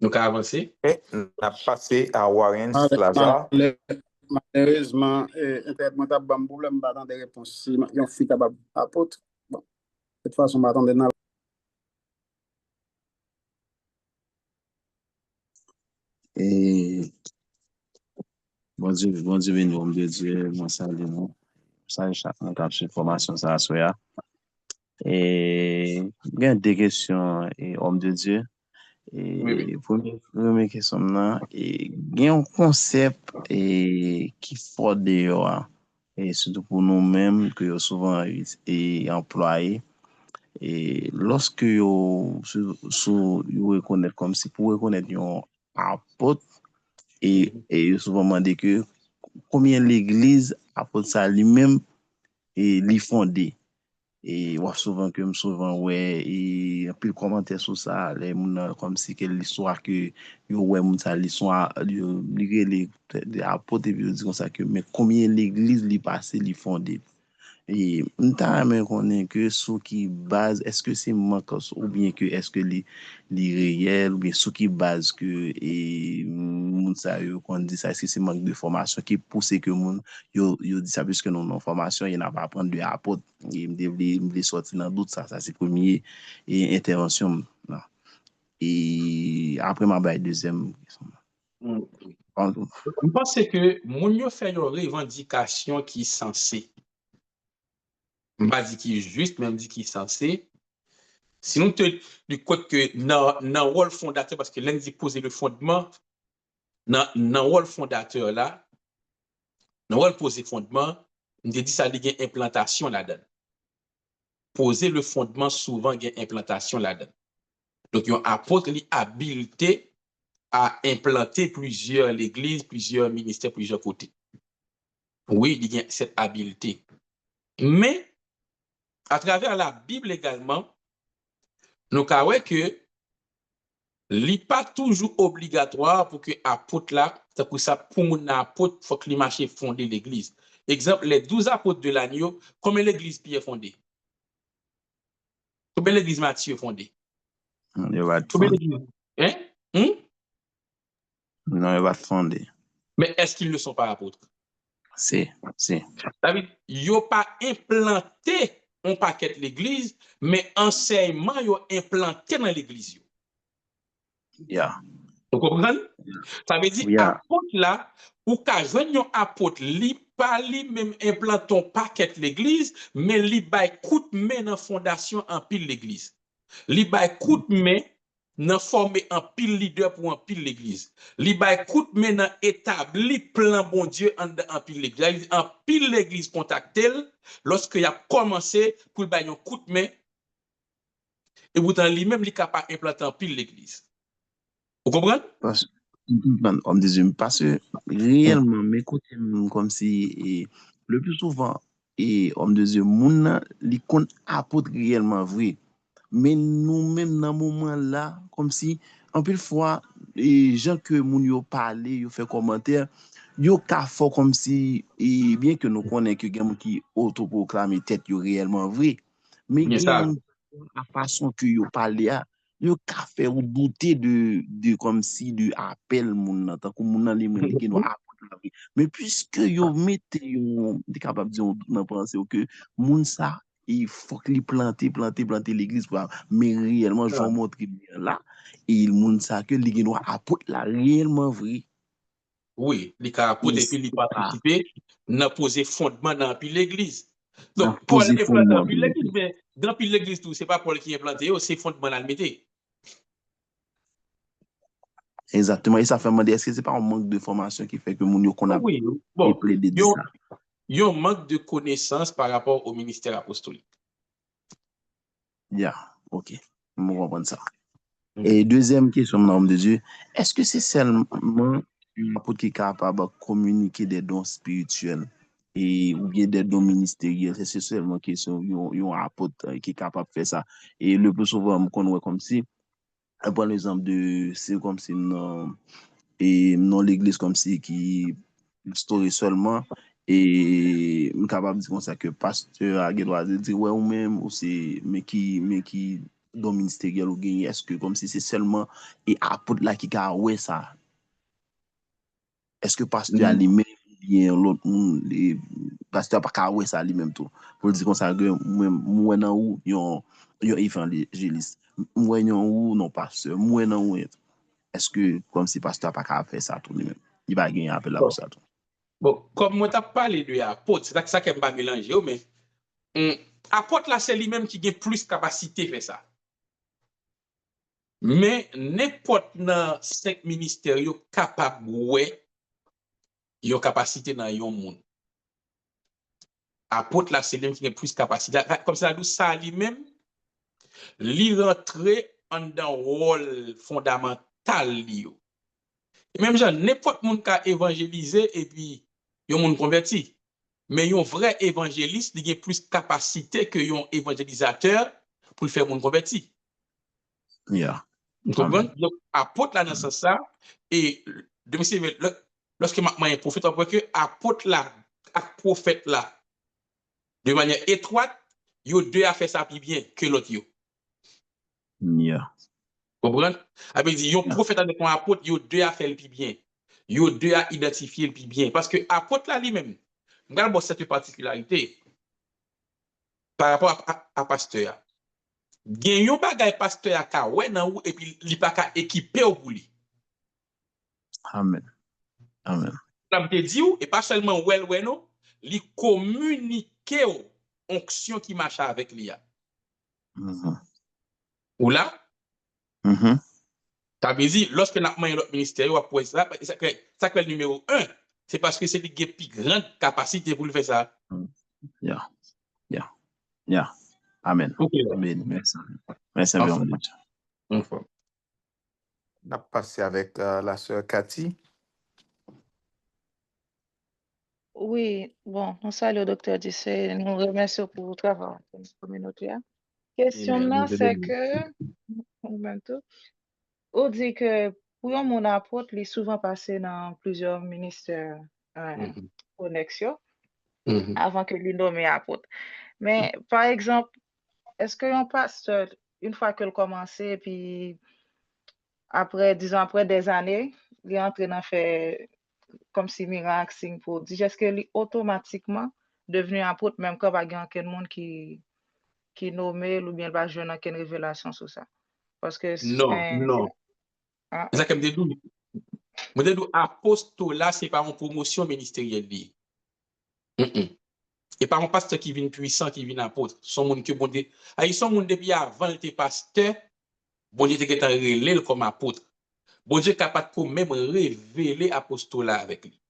Donc, à avancer. Et on a passé à Warren Lazare. Malheureusement, Internet m'a pas de problème, pas de réponse. Si on fait capable apôtre, bon, de toute façon, on va attendre dans Et bon Dieu béni, homme de Dieu, moi salue nous. Ça, chaque capsule formation, ça soit. Et il y a des questions, et homme de Dieu. Et première question, il y a un concept qui faut d'ailleurs, et surtout pour nous-mêmes, que nous souvent employés. Et lorsque vous reconnaissez comme si pour reconnaître un apôtre, et souvent demandé que combien l'église apôtre ça lui-même et lui fondé. Et souvent ouais et un peu commentaire sur ça les comme si quelle histoire que yo ouais moun ça l'histoire les apôtres dire comme ça que mais combien l'église lui passé lui fondé. Et nous connaît que sous qui base est-ce que c'est manque ou bien que est-ce que les réel ou bien sous qui base que et moun ça yo qu'on dit ça est-ce que c'est manque de formation qui pousse que moun yo dit ça puisque nous non formation il n'a pas apprendre de apôtre et me sortir dans doute ça c'est premier et intervention là. Et après ma bail deuxième question. Je pense que moun yo fait une revendication qui est censée. Je ne pas dire qui est juste, même dire qui est censé. Sinon, du côté que dans le rôle fondateur, parce que l'un dit poser le fondement, dans le rôle fondateur là, dans le rôle poser fondement, on dit ça il y a une implantation là-dedans. Poser le fondement, souvent, il y a une implantation là-dedans. Donc, il y a un apôtre qui a habilité à implanter plusieurs églises, plusieurs ministères, plusieurs côtés. Oui, il y a cette habileté. Mais, à travers la Bible également, nous avons que il n'est pas toujours obligatoire pour que apôtre là, c'est pour ça, pour mon apôtre, il faut que les marchés fonder l'église. Exemple, les 12 apôtres de l'agneau, combien l'église Pierre fondée? Combien l'église Matthieu fondée? Il va te Combien fonder. l'église? Hein? Non, il va te fonder. Mais est-ce qu'ils ne sont pas apôtres? C'est. David, ils n'ont pas implanté un paquet de l'église, mais enseignement, ils ont implanté dans l'église. Yeah. Vous comprenez? Ça veut dire, Yeah. apôtre là, ou qu'à joindre un apôtre, li pas li même implanton paquet l'église, mais li bay coup de main dans fondation en pile l'église. Li bay coup de main dans former en pile leader pour en pile l'église. Li bay coup de main dans établir plan bon Dieu en pile l'église. En pile l'église contactel lorsque y a commencé pour bay un coup de main et pourtant lui-même li capable implanter en pile l'église. Vous comprenez? On me dit, parce que réellement, m'écoutez comme si, et, le plus souvent, et on me dit, moun li kon apôtre réellement vrai. Mais nous-mêmes, dans ce moment-là, comme si, en plus fois, les gens que moun yo parlé, yo fait commentaire, yo ka fort comme si, et bien que nous connaissons que gens qui autoproclame tête yo réellement vrai, mais Bien ça. la façon que yo parlé a, yo ka fait ou douter de comme si de appel moun nan, tant que moun nan li men li gen nou apôtre la vie. Mais puisque yo mette yo de capable dire nan penser que moun ça il faut qu'il planter l'église pour mais réellement je montre bien là et il moun ça que li gen nou apôtre la réellement vrai. Oui, les apôtres et puis les participer dans poser fondement dans l'église. Donc Paul est implanté dans l'église, mais dans l'église tout, c'est pas Paul qui est implanté, c'est fondement dans le métier. Exactement, et ça fait demander, est-ce que c'est pas un manque de formation qui fait que moun yo qu'on a plaidé de ça? Il y a un manque de connaissances par rapport au ministère apostolique. Yeah, ok, je comprends ça. Et deuxième question, homme de Dieu, est-ce que c'est seulement un apôtre qui est capable de communiquer des dons spirituels et ou bien des dons ministériels? C'est seulement question un apôtre qui est capable de faire ça. Et le plus souvent, on connaît comme si, par exemple, c'est comme si non l'église comme si qui story seulement et capable de dire comme ça que pasteur a droit de dire ouais ou même ou c'est mais qui dans ministériel ou gagné est-ce que comme si c'est seulement et apôtre là qui a ouais ça est-ce que pasteur a lui-même bien l'autre les pasteur pas ka ouais ça lui-même tout pour dire comme ça que moi dans ou yon évangéliste moi ou non pasteur moi dans ou est-ce que comme si pasteur pas ka faire ça tout lui-même il va gagner appel là pour ça tout. Bon, comme moi t'as parlé de apôtre, c'est ça qui est pas mélangé mais apôtre là c'est lui-même qui a plus capacité de faire ça. Mais n'importe dans 5 ministères yo capable ouais yo capacité dans yon monde. Apôtre là c'est lui qui a plus capacité comme ça lui-même li rentrer en dans rôle fondamental li yo. Et même genre n'importe monde qui a évangélisé et puis yon monde converti. Mais yon vrai évangéliste il a plus capacité que yon évangélisateur pour faire monde converti. Yeah. Vous comprenez? Donc apôtre là dans ce sens ça et lorsque moi un prophète on voit que apôtre là ak prophète là de manière étroite yo deux a fait ça plus bien que l'autre yo. Yeah. Vous comprenez? Avec dit yon prophète avec un apôtre yo deux a fait le plus bien. Yo deux a identifié le plus bien parce que apôtre là lui-même regarde cette particularité par rapport à pasteur. Gen yon bagay pasteur ka ouais nan ou et puis li pa ka équipé ou pour li. Amen. Amen. Ça me dit ou et pas seulement ouais non, li communiquer ou onction qui marche avec li a. Ou là? Ça veut dire lorsque n'a main l'autre ministère ou après ça que le numéro 1, c'est parce que c'est lui qui a plus grande capacité pour le faire ça. Yeah. Amen. Okay. Amen. Merci. Merci bien. On a passé avec la sœur Cathy. Oui, bon, on salue le docteur Dissé, nous remercions pour votre travail communautaire. Question là, c'est que, en même temps, on dit que pour mon apôtre, il est souvent passé dans plusieurs ministères connexion avant que lui nomme apôtre. Mais par exemple, est-ce qu'un pasteur, une fois qu'il a commencé, puis après, disons, après des années, il est entré dans fait comme si miracle, signe pour dire, est-ce qu'il est automatiquement devenu apôtre, même quand il y a quelqu'un qui nommé ou bien pas jeune aucune révélation sur ça? Parce que non. Ah, C'est ça que je me dis. Je me dis, apostolat, ce n'est pas une promotion ministérielle. Et pas un pasteur qui vient puissant, qui vient apôtre. Son monde que bon Dieu. Ils sont monde depuis avant le pasteur, bon Dieu était relé comme apôtre. Bon Dieu est capable pour même révéler apostolat avec lui.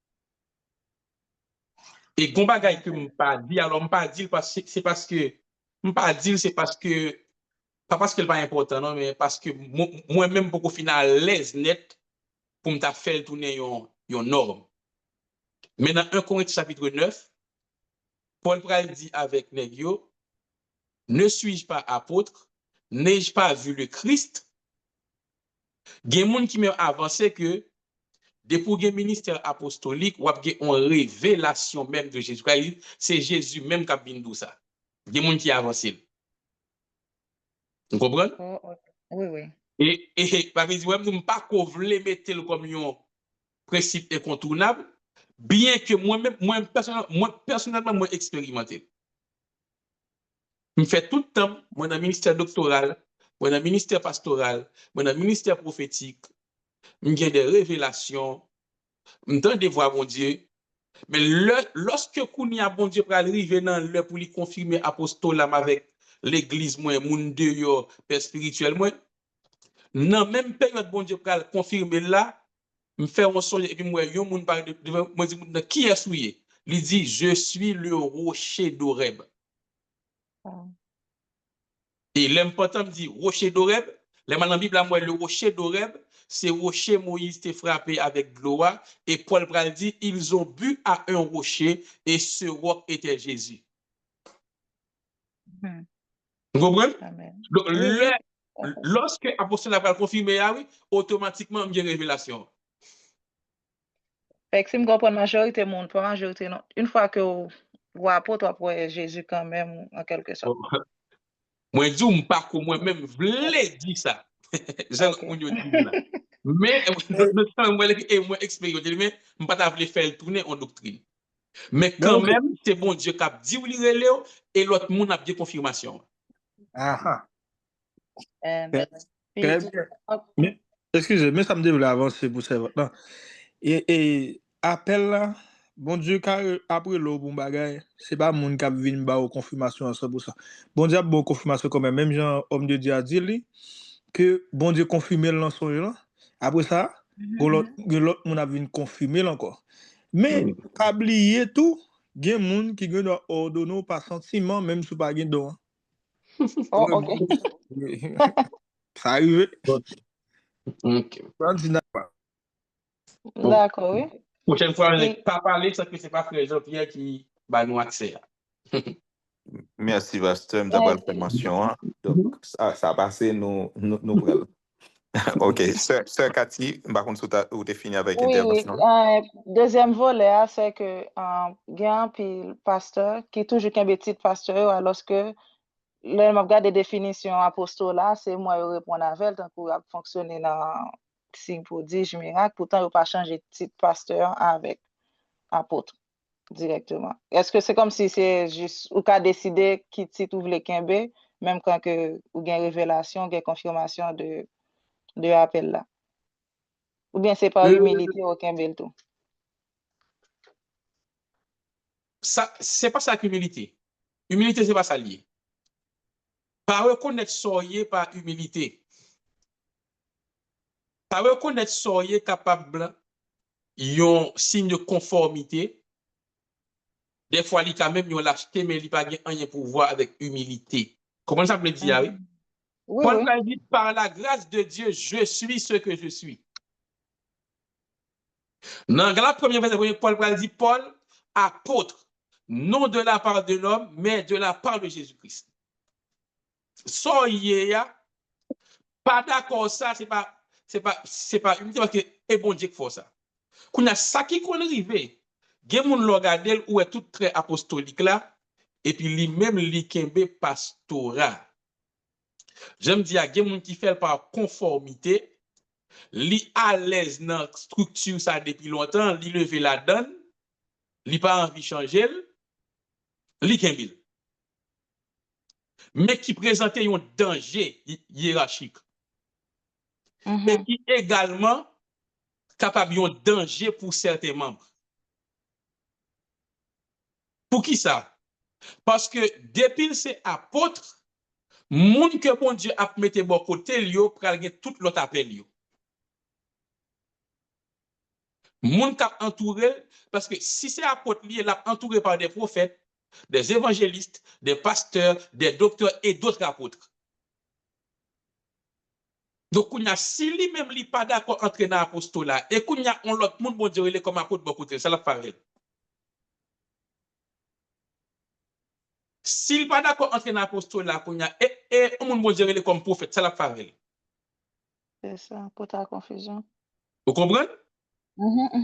Et gon bagay que m'pas dit, alors m'pas dit c'est parce que m'pas dit c'est parce que pas parce qu'elle pas important non, mais parce que moi-même beaucoup final à l'aise net pour me faire tourner yon norme. Mais dans 1 Corinthiens chapitre 9, Paul pral dit avec nèg yo, ne suis-je pas apôtre, n'ai-je pas vu le Christ? Gen moun qui m'a avancé que depuis le ministère apostolique, ou une révélation même de Jésus-Christ, c'est Jésus même qui a bien dit ça. Il y a des gens qui avancent. Vous comprenez? Oui. Et par exemple, nous ne pas qu'on voulait mettre comme un principe incontournable, bien que moi personnellement, moi expérimenté. Je fais tout le temps, moi dans le ministère doctoral, moi dans le ministère pastoral, moi dans le ministère prophétique, j'ai des révélations, j'entends des voix, mon Dieu. Mais lorsque Kounia, bon Dieu, pour arriver dans le pour lui confirmer apostolat avec l'église, moi, moun de yo, père spirituel, moi, dans même période, bon Dieu, pour confirmer là, me faire un songe, et puis moi, yon moun parle de moi, dis, qui est souillé? Il dit, je suis le rocher d'Oreb. Et l'important me dit, rocher d'Oreb, les dans la Bible, moi, le rocher d'Oreb, c'est rocher Moïse t'est frappé avec gloire. Et Paul Bral dit, ils ont bu à un rocher et ce roc était Jésus. Vous comprenez? Donc, lorsque l'apôtre a confirmé, oui, automatiquement, il y a une révélation. Fait que si je comprends la majorité, monde, pas majorité, non. Une fois que vous apôtre après Jésus quand même, en quelque sorte. Moi, je dis, moi-même, je voulais dire ça. Mais, moi, expérimenté, mais je ne pas faire tourner en doctrine. Mais quand même, c'est bon Dieu qui a dit, et l'autre monde a bien confirmation. Excusez, mais ça me devait avancer pour ça maintenant. Et appel là, bon Dieu, car après l'eau, bon bagay, c'est pas moun qui vient ba au confirmation à 100%. Bon Dieu a bon confirmation quand même. Même Jean, homme de Dieu a dit que bon Dieu confirme le son là. Après ça, l'autre moun a vient confirmer encore. Mais pas oublier tout, il y a des gens qui doivent ordonner par sentiment, même si pas gen don. OK. Ça arrive. OK. D'accord, oui. Prochaine fois, on ne pas parler, parce que ce n'est pas Frère Jean-Pierre qui va nous accès. Merci, Pasteur, d'avoir l'information. Donc, ça a passé, nous prenons. OK. Sœur Cathy, par contre, vous avez fini avec l'intervention. Oui. Deuxième volet, c'est que il y a un pasteur qui est toujours un petit pasteur, alors que là, je regarde des définitions apostolat, c'est moi qui réponds avec, donc pour fonctionner dans signe prodige miracle, pourtant, il ne pas changer de titre pasteur avec apôtre directement. Est-ce que c'est comme si c'est juste, ou qu'à décider qui titre ou voulez qu'un même quand que ou gain révélation, gain confirmation de appel là? Ou bien c'est par humilité ou qu'un tout? Ça, c'est pas ça qu'humilité. Humilité, c'est pas ça lié. Pas reconnaître soyez par humilité. Pas reconnaître soyez capable yon signe de conformité. Des fois, il quand même yon lâcheté, mais il pas rien pour voir avec humilité. Comment ça veut dire? Oui. Paul a dit, par la grâce de Dieu, je suis ce que je suis. Dans la première verset, Paul a dit, Paul, apôtre, non de la part de l'homme, mais de la part de Jésus-Christ. Soyez pas d'accord ça, c'est pas une parce que et bon Dieu qui fait ça. Qu'on a ça qui qu'on arrivé. Gen moun lo gade ou est tout très apostolique là et puis lui-même li kembe pastorat. J'aime dire gen moun qui fait par conformité, li à l'aise dans structure ça depuis longtemps, li lever la donne, li pas envie changer, li kembe. Mais qui présentait un danger hiérarchique. Et qui également capable un danger pour certains membres. Pour qui ça? Parce que depuis ces apôtres, moun que bon Dieu a mis bon côté liyo pral gen tout l'autre appel liyo. Moun k'ap entouré parce que si c'est apôtre lié l'a entouré par des prophètes, des évangélistes, des pasteurs, des docteurs et d'autres apôtres. Donc on a si lui-même li pas d'accord entrer dans l'apostolat et qu'on y a on l'autre monde bon Dieu il est comme apôtre bon côté, ça l'a fait. S'il pas d'accord entrer dans l'apostolat qu'on y a et on bon Dieu il est comme prophète, ça l'a fait. C'est ça, pour ta confusion. Vous comprenez?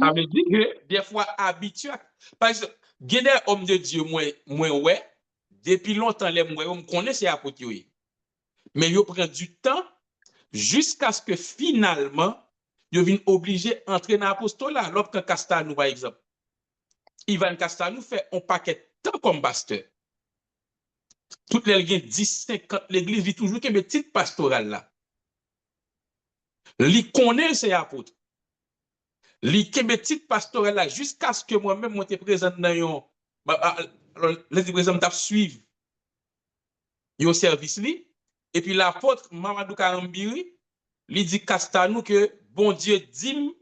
Ça veut dire que des fois habitué par exemple, il y a des hommes de Dieu moi ouais depuis longtemps les moi on connaît ces apôtres mais ils prennent du temps jusqu'à ce que finalement ils viennent obligés d'entrer dans l'apostolat. Lorsque Castanou par exemple, Ivan Castanou fait un paquet de temps comme pasteur. Toutes les 10, 50, l'église vit toujours que mes petites pastorales là. Li connaît ces apôtres. Li que mes petites pastorales là jusqu'à ce que moi-même moi te présente dans yon les présents t'a suivre yon service li et puis l'apôtre Mamadou Karambiri li dit Castanou que bon Dieu dit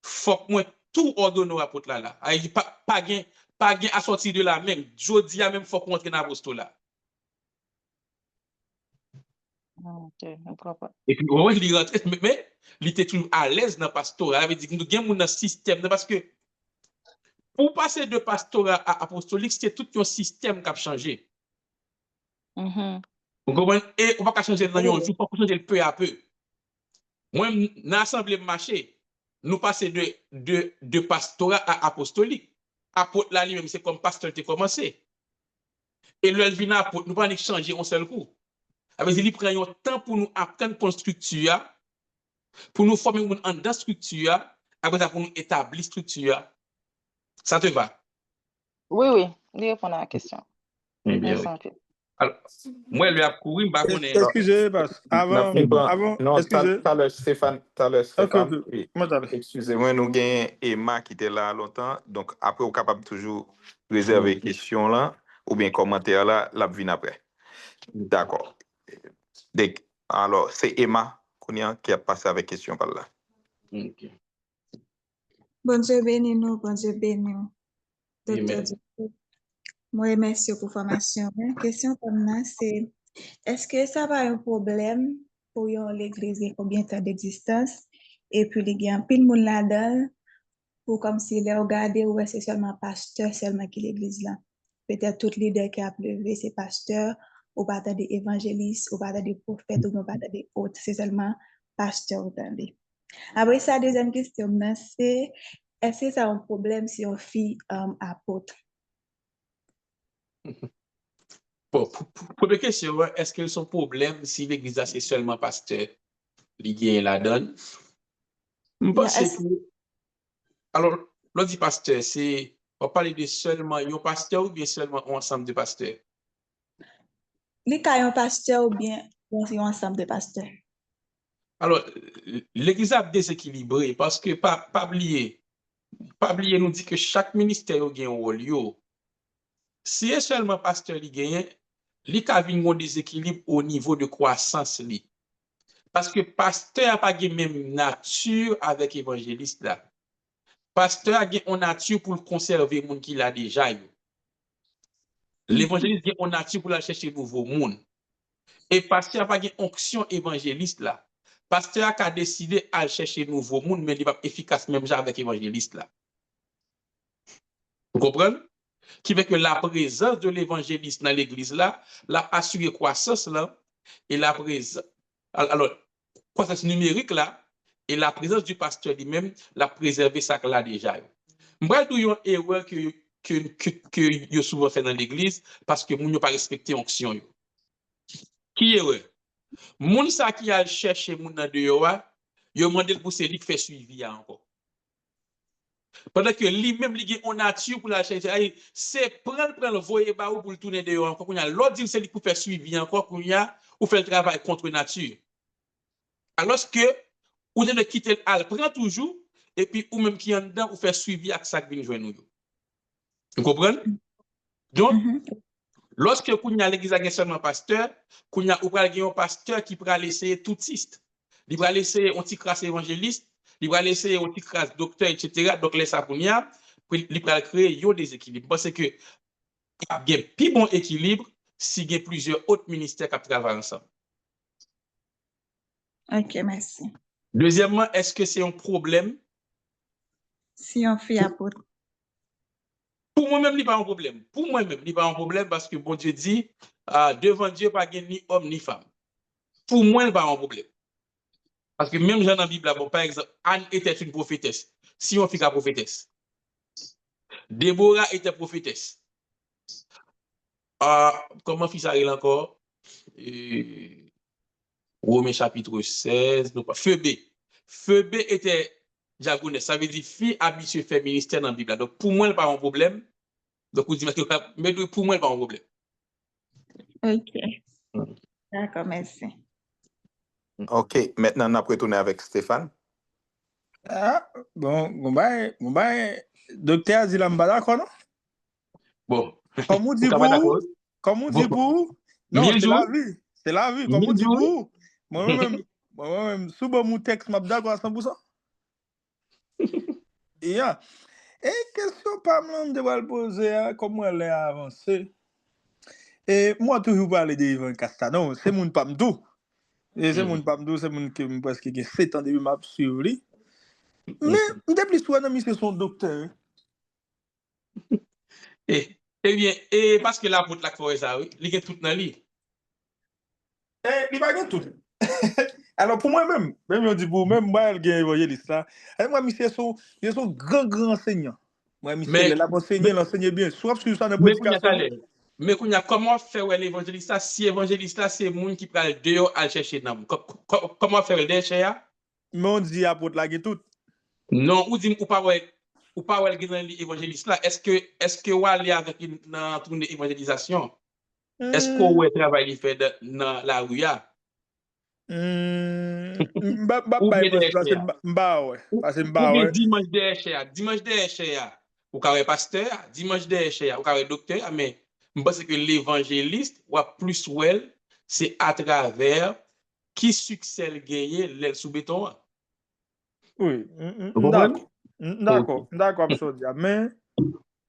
faut que moi tout ordonne au apôtre là. Il pas gain à sortir de la même. Jodi a même faut qu'on entre dans l'apostolat. OK, je comprends pas. Et puis ouais, il rentre mais il était toujours à l'aise dans pastorat. Ça veut dire que nous gain dans système parce que pour passer de pastorat à apostolique, c'est tout un système qui a changé. Vous comprenez? Et on va pas changer dans un jour, faut changer peu à peu. Moi dans l'assemblée marché, nous passer de pastorat à apostolique. Apôtre là lui-même c'est comme pasteur qui a commencé. Et le vient apôtre, nous pas changer un seul coup. Avec il prend un temps pour nous apprendre une structure, pour nous former en dans structure, après ça pour nous établir structure. Ça te va? Oui, il répond à la question. Eh bien, oui. Alors, moi, lui a couru, je connais. Excusez, avant, excusez. Tout à l'heure, Stéphane, okay. Excusez-moi, nous avons Emma qui était là longtemps, donc après, on est capable toujours réserver question là, ou bien commentaire là, la vine après. D'accord. Alors, c'est Emma qui a passé avec question par là. Okay. Bon Dieu béni nous, bon Dieu béni nous. Docteur Dieu. Moi, merci pour la formation. La question comme ça, c'est est-ce que ça va un problème pour l'église combien de temps d'existence et puis il y a un pile monde là-dedans pour comme si les regarder ou c'est seulement pasteur seulement qui l'église là. Peut-être tout leader qui a levé c'est pasteur ou pas des évangélistes ou pas des prophètes ou pas des autres, c'est seulement pasteur attendez. Après ça deuxième question c'est est-ce que ça a un problème si on fait apôtre? Bon, pour la question, est-ce que son problème si l'église c'est seulement pasteur, il la donne? Alors, l'on dit pasteur, c'est, on parle de seulement un pasteur ou bien seulement un ensemble de pasteurs? Les cas un pasteur ou bien un ensemble de pasteurs? Alors, l'église a déséquilibré parce que, pas oublier, nous dit que chaque ministère a un rôle. Si est seulement pasteur qui gagne, il y a un déséquilibre au niveau de croissance. Parce que pasteur n'a pas la même nature avec évangéliste là. Pasteur a une nature pour conserver le monde qu'il a déjà. L'évangéliste a une nature pour aller chercher de nouveaux monde. Et pasteur n'a pas une onction évangéliste là. Pasteur a décidé à chercher de nouveaux monde, mais il n'est pas efficace même avec évangéliste là. Vous comprenez? Qui fait que la présence de l'évangéliste dans l'église là, l'a assuré croissance là, et la présence, alors, croissance numérique là, et la présence du pasteur lui-même l'a préservé ça là déjà. Moi, il y a une erreur que souvent fait dans l'église parce que nous n'avons pas respecté l'onction. Qui est erreur? Moun sa qui a cherché moun nan dehors, yo mandé pour c'est lui qui fait suivi encore. Pendant que lui-même li gen en nature pour la chercher, c'est prendre voyer ba ou pour le tourner dehors encore qu'on a l'autre dit c'est lui pour faire suivi encore qu'on a ou faire le travail contre nature. Alors que ou de quitter al prend toujours et puis ou même qui en dedans ou faire suivi avec ça qui vient joindre nous. Vous comprenez? Donc lorsque qu'on a l'église a seulement pasteur, qu'on a ou pral gen un pasteur qui pral essayer toutiste. Il va laisser un petit crasse évangéliste, il va laisser un petit crasse docteur, etc. Donc, les sapounia, il va créer un déséquilibre. Parce que il y a un plus bon équilibre s'il y a plusieurs autres ministères qui travaillent ensemble. Ok, merci. Deuxièmement, est-ce que c'est un problème? Si on fait apôtre. Pour moi-même, il n'y a pas un problème. Pour moi-même, il n'y a pas un problème parce que bon Dieu dit, devant Dieu, pas ni homme ni femme. Pour moi, il n'y a pas un problème. Parce que même dans la Bible, bon, par exemple, Anne était une prophétesse. Si on fait la prophétesse. Déborah était prophétesse. Comment fit ça encore? Romains chapitre 16. Phoebe. Phoebe était diaconesse. Ça veut dire fille habituée faire ministère dans la Bible. Donc pour moi, il n'y a pas un problème. Donc vous dites, mais pour moi, il n'y a pas un problème. Ok. D'accord, merci. Ok, maintenant on a retourné avec Stéphane. Ah, bon, docteur dit là, d'accord, non? Bon. Comme on dit pour, non, c'est la vie. C'est la vie. Comme on dit pour, moi-même, sous mon texte, je suis d'accord à 100%. Yeah. Et question pas me de poser, comment elle est avancée. Et moi, toujours parler de Yvan Castano, c'est mon pamdou. Et c'est mon pamdou, c'est mon qui presque 7 ans depuis ma suivre. Mais, depuis soit non, c'est son docteur. Eh bien, et parce que la route la forêt ça, oui, il y a tout dans lui. Il va gagner tout. Alors pour moi-même, même on dit pour même moi, il gagne évangéliste là. Et moi, monsieur, son grand enseignant. Moi, monsieur, là, l'enseigner bien. Soit sur ça, mais comment faire l'évangéliste là, si l'évangéliste là, c'est le monde qui prend dehors à chercher dans comment faire le déchet? Mais on dit apôtre la tout. Non, ou dit ou pas l'évangéliste là, est-ce que ou aller avec dans tourne évangélisation? Est-ce qu'on ouais travail fait dans la rue là? Dimanche déchet, ou carré pasteur, dimanche déchet, ou carré docteur, mais je pense que l'évangéliste ou plus well, c'est à travers qui succès le gagner l'aile sous béton. Oui, d'accord, absolument. Mais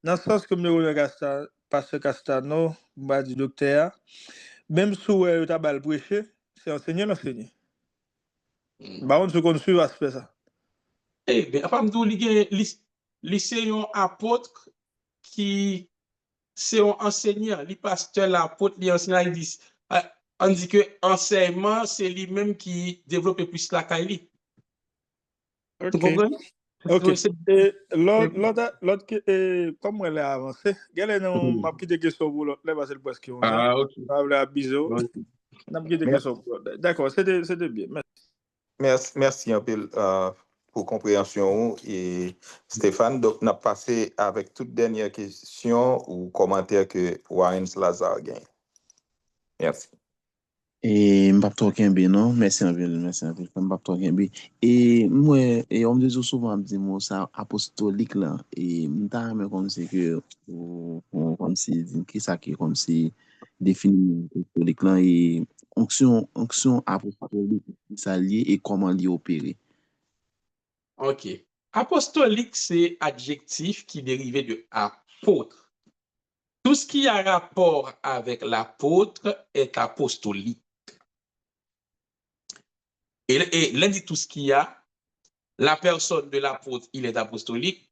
dans ce sens que me pasteur Castano, m'a dit docteur, même si vous avez bal prêcher, c'est l'enseigner. Bah on se construit à faire ça. Eh bien, après c'est un apôtre qui c'est un enseignant, les pasteurs, l'apôtre, les enseignants, on dit que enseignement, c'est lui-même qui développe plus la qualité. Tu comprends? Ok. L'autre, comment elle est avancée? Quelle ma petite question pour l'autre? Là, c'est le question. Ah, ok. D'accord, c'était bien. Merci un peu pour compréhension. Et Stéphane, donc, on a passé avec toute dernière question ou commentaire que Warren Lazare gagne. Merci. Et m'pap bien non, merci un peu, m'pap bien. Et moi, on me dit souvent, me dit moi ça apostolique là, et m'ta mais comme c'est que comme si qui ça qui comme si définit apostolique là et onction apostolique ça lié et comment l'y opérer. Ok. Apostolique, c'est adjectif qui dérivé de apôtre. Tout ce qui a rapport avec l'apôtre est apostolique. Et lundi, tout ce qui a, la personne de l'apôtre, il est apostolique.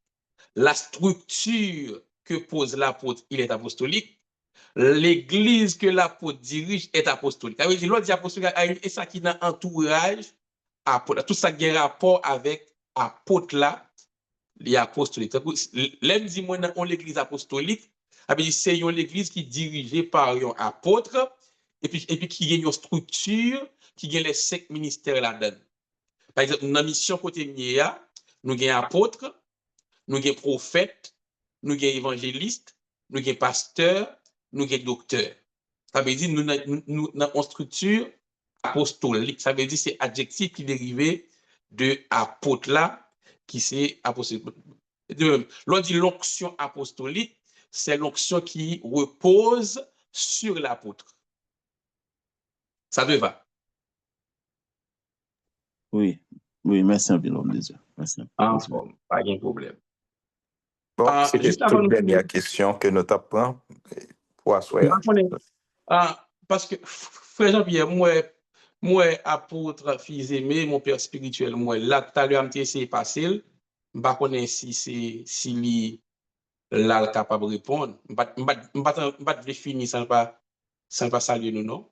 La structure que pose l'apôtre, il est apostolique. L'église que l'apôtre dirige est apostolique. Ça veut dire, l'autre dit apostolique, et ça qui n'a entourage, apôtre, tout ça qui a rapport avec apôtre là, les apostoliques. L'aime dit, moi, on l'église apostolique, c'est une église qui est dirigée par un apôtre, et puis qui a une structure, qui a les 5 ministères là-dedans. Par exemple, dans la mission côté Nia, nous avons apôtres, nous avons prophètes, nous avons évangélistes, nous avons pasteurs, nous avons docteurs. Ça veut dire nous avons une structure apostolique. Ça veut dire c'est adjectif qui est dérivé de apôtre là, qui c'est apostolique. L'on dit l'onction apostolique, c'est l'onction qui repose sur l'apôtre. Ça te va? Oui, merci un peu, l'homme de Dieu. Merci. Pas de problème. Bon, c'était toute dernière question que nous t'apprends pour asseoir. Parce que, frère Jean-Pierre, moi, apôtre, fils aimé, mon père spirituel, moi, là, tout à l'heure, c'est facile. Je ne sais pas si lui, là, capable de répondre. Je ne vais pas définir sans pas saluer nous, non?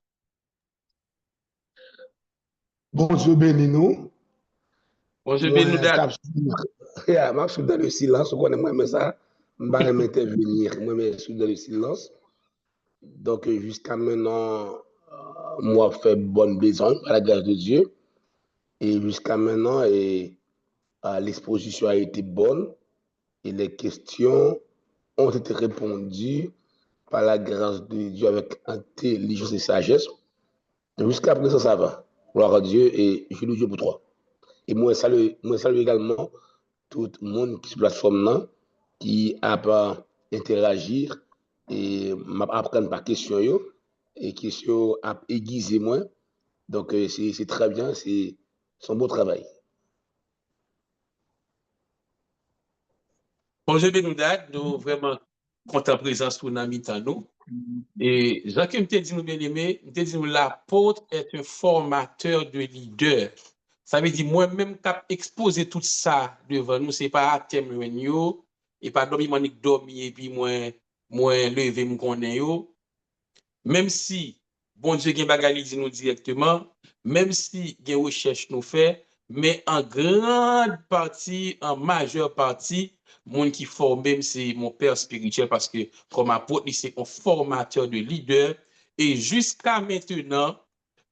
Bon Dieu bénis nous. Bon Dieu bénis nous. Je suis dans le silence. Moi, ça, je ne vais pas m'intervenir. Moi, je suis dans le silence. Donc, jusqu'à maintenant, moi, je fais bonne besogne à la grâce de Dieu. Et jusqu'à maintenant, l'exposition a été bonne. Et les questions ont été répondues par la grâce de Dieu avec intelligence et sagesse. Jusqu'à présent, ça va. Gloire à Dieu et je loue Dieu pour toi. Et moi, salue également tout le monde qui se plateforme là, qui a pas interagir et m'apprendre par question et question à aiguiser moi. Donc, c'est très bien, c'est son beau travail. Bon Dieu bénis nous, vraiment content présence pour nous nous. Et Jacques me dit nous bien aimé, me dit nous l'apôtre est un formateur de leaders. Ça veut dire moi-même cap exposer tout ça devant nous, c'est pas à thème yo et pas dormir et puis moi lever me connaît yo. Même si bon Dieu gen bagali dit nous directement, même si gen recherche nous fait, mais en grande partie, en majeure partie, mon qui forme même c'est mon père spirituel parce que comme apôtre, c'est un formateur de leader et jusqu'à maintenant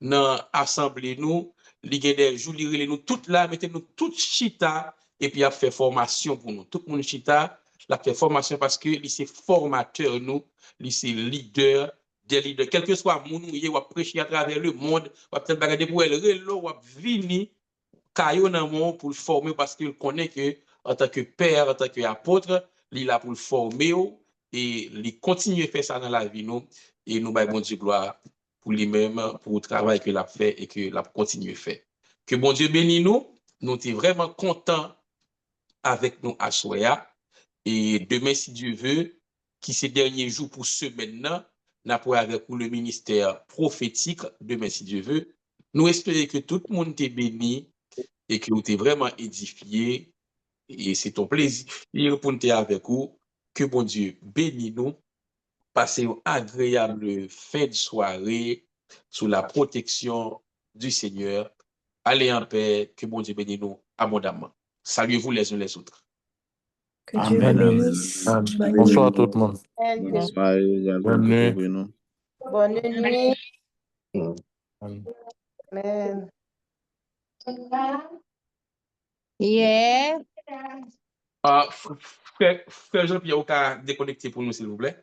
dans assemblée nous, li gen des jours li nous toute là, mettez nous toute chita et puis a fait formation pour nous. Tout le monde chita, la fait formation parce que li c'est formateur nous, li c'est leader des leaders, quel que soit mon ou a prêcher à travers le monde, ou peut-être bagarder pour elle relo ou vini caillou dans monde pour le former parce qu'il connaît que en tant que père, en tant qu'apôtre, il est là pour le former et il continue à faire ça dans la vie nous et nous bon Dieu gloire pour lui-même pour le travail qu'il a fait et que l'a continue à faire. Que bon Dieu bénisse nous, nous sommes vraiment contents avec nous à Soya et demain si Dieu veut, qui ces derniers jours pour semaine là, n'a pas avec le ministère prophétique demain si Dieu veut. Nous espérons que tout le monde est béni et que vous êtes vraiment édifié. Et c'est ton plaisir pour nous avec vous. Que bon Dieu bénisse nous. Passez une agréable fin de soirée sous la protection du Seigneur. Allez en paix. Que bon Dieu bénisse nous abondamment. Saluez-vous les uns les autres. Que Dieu vous bénisse. Bonsoir tout le monde. Bonsoir, bonne nuit. Bonne nuit. Amen. Yeah. Frère Jean-Pierre, vous pouvez déconnecter pour nous, s'il vous plaît.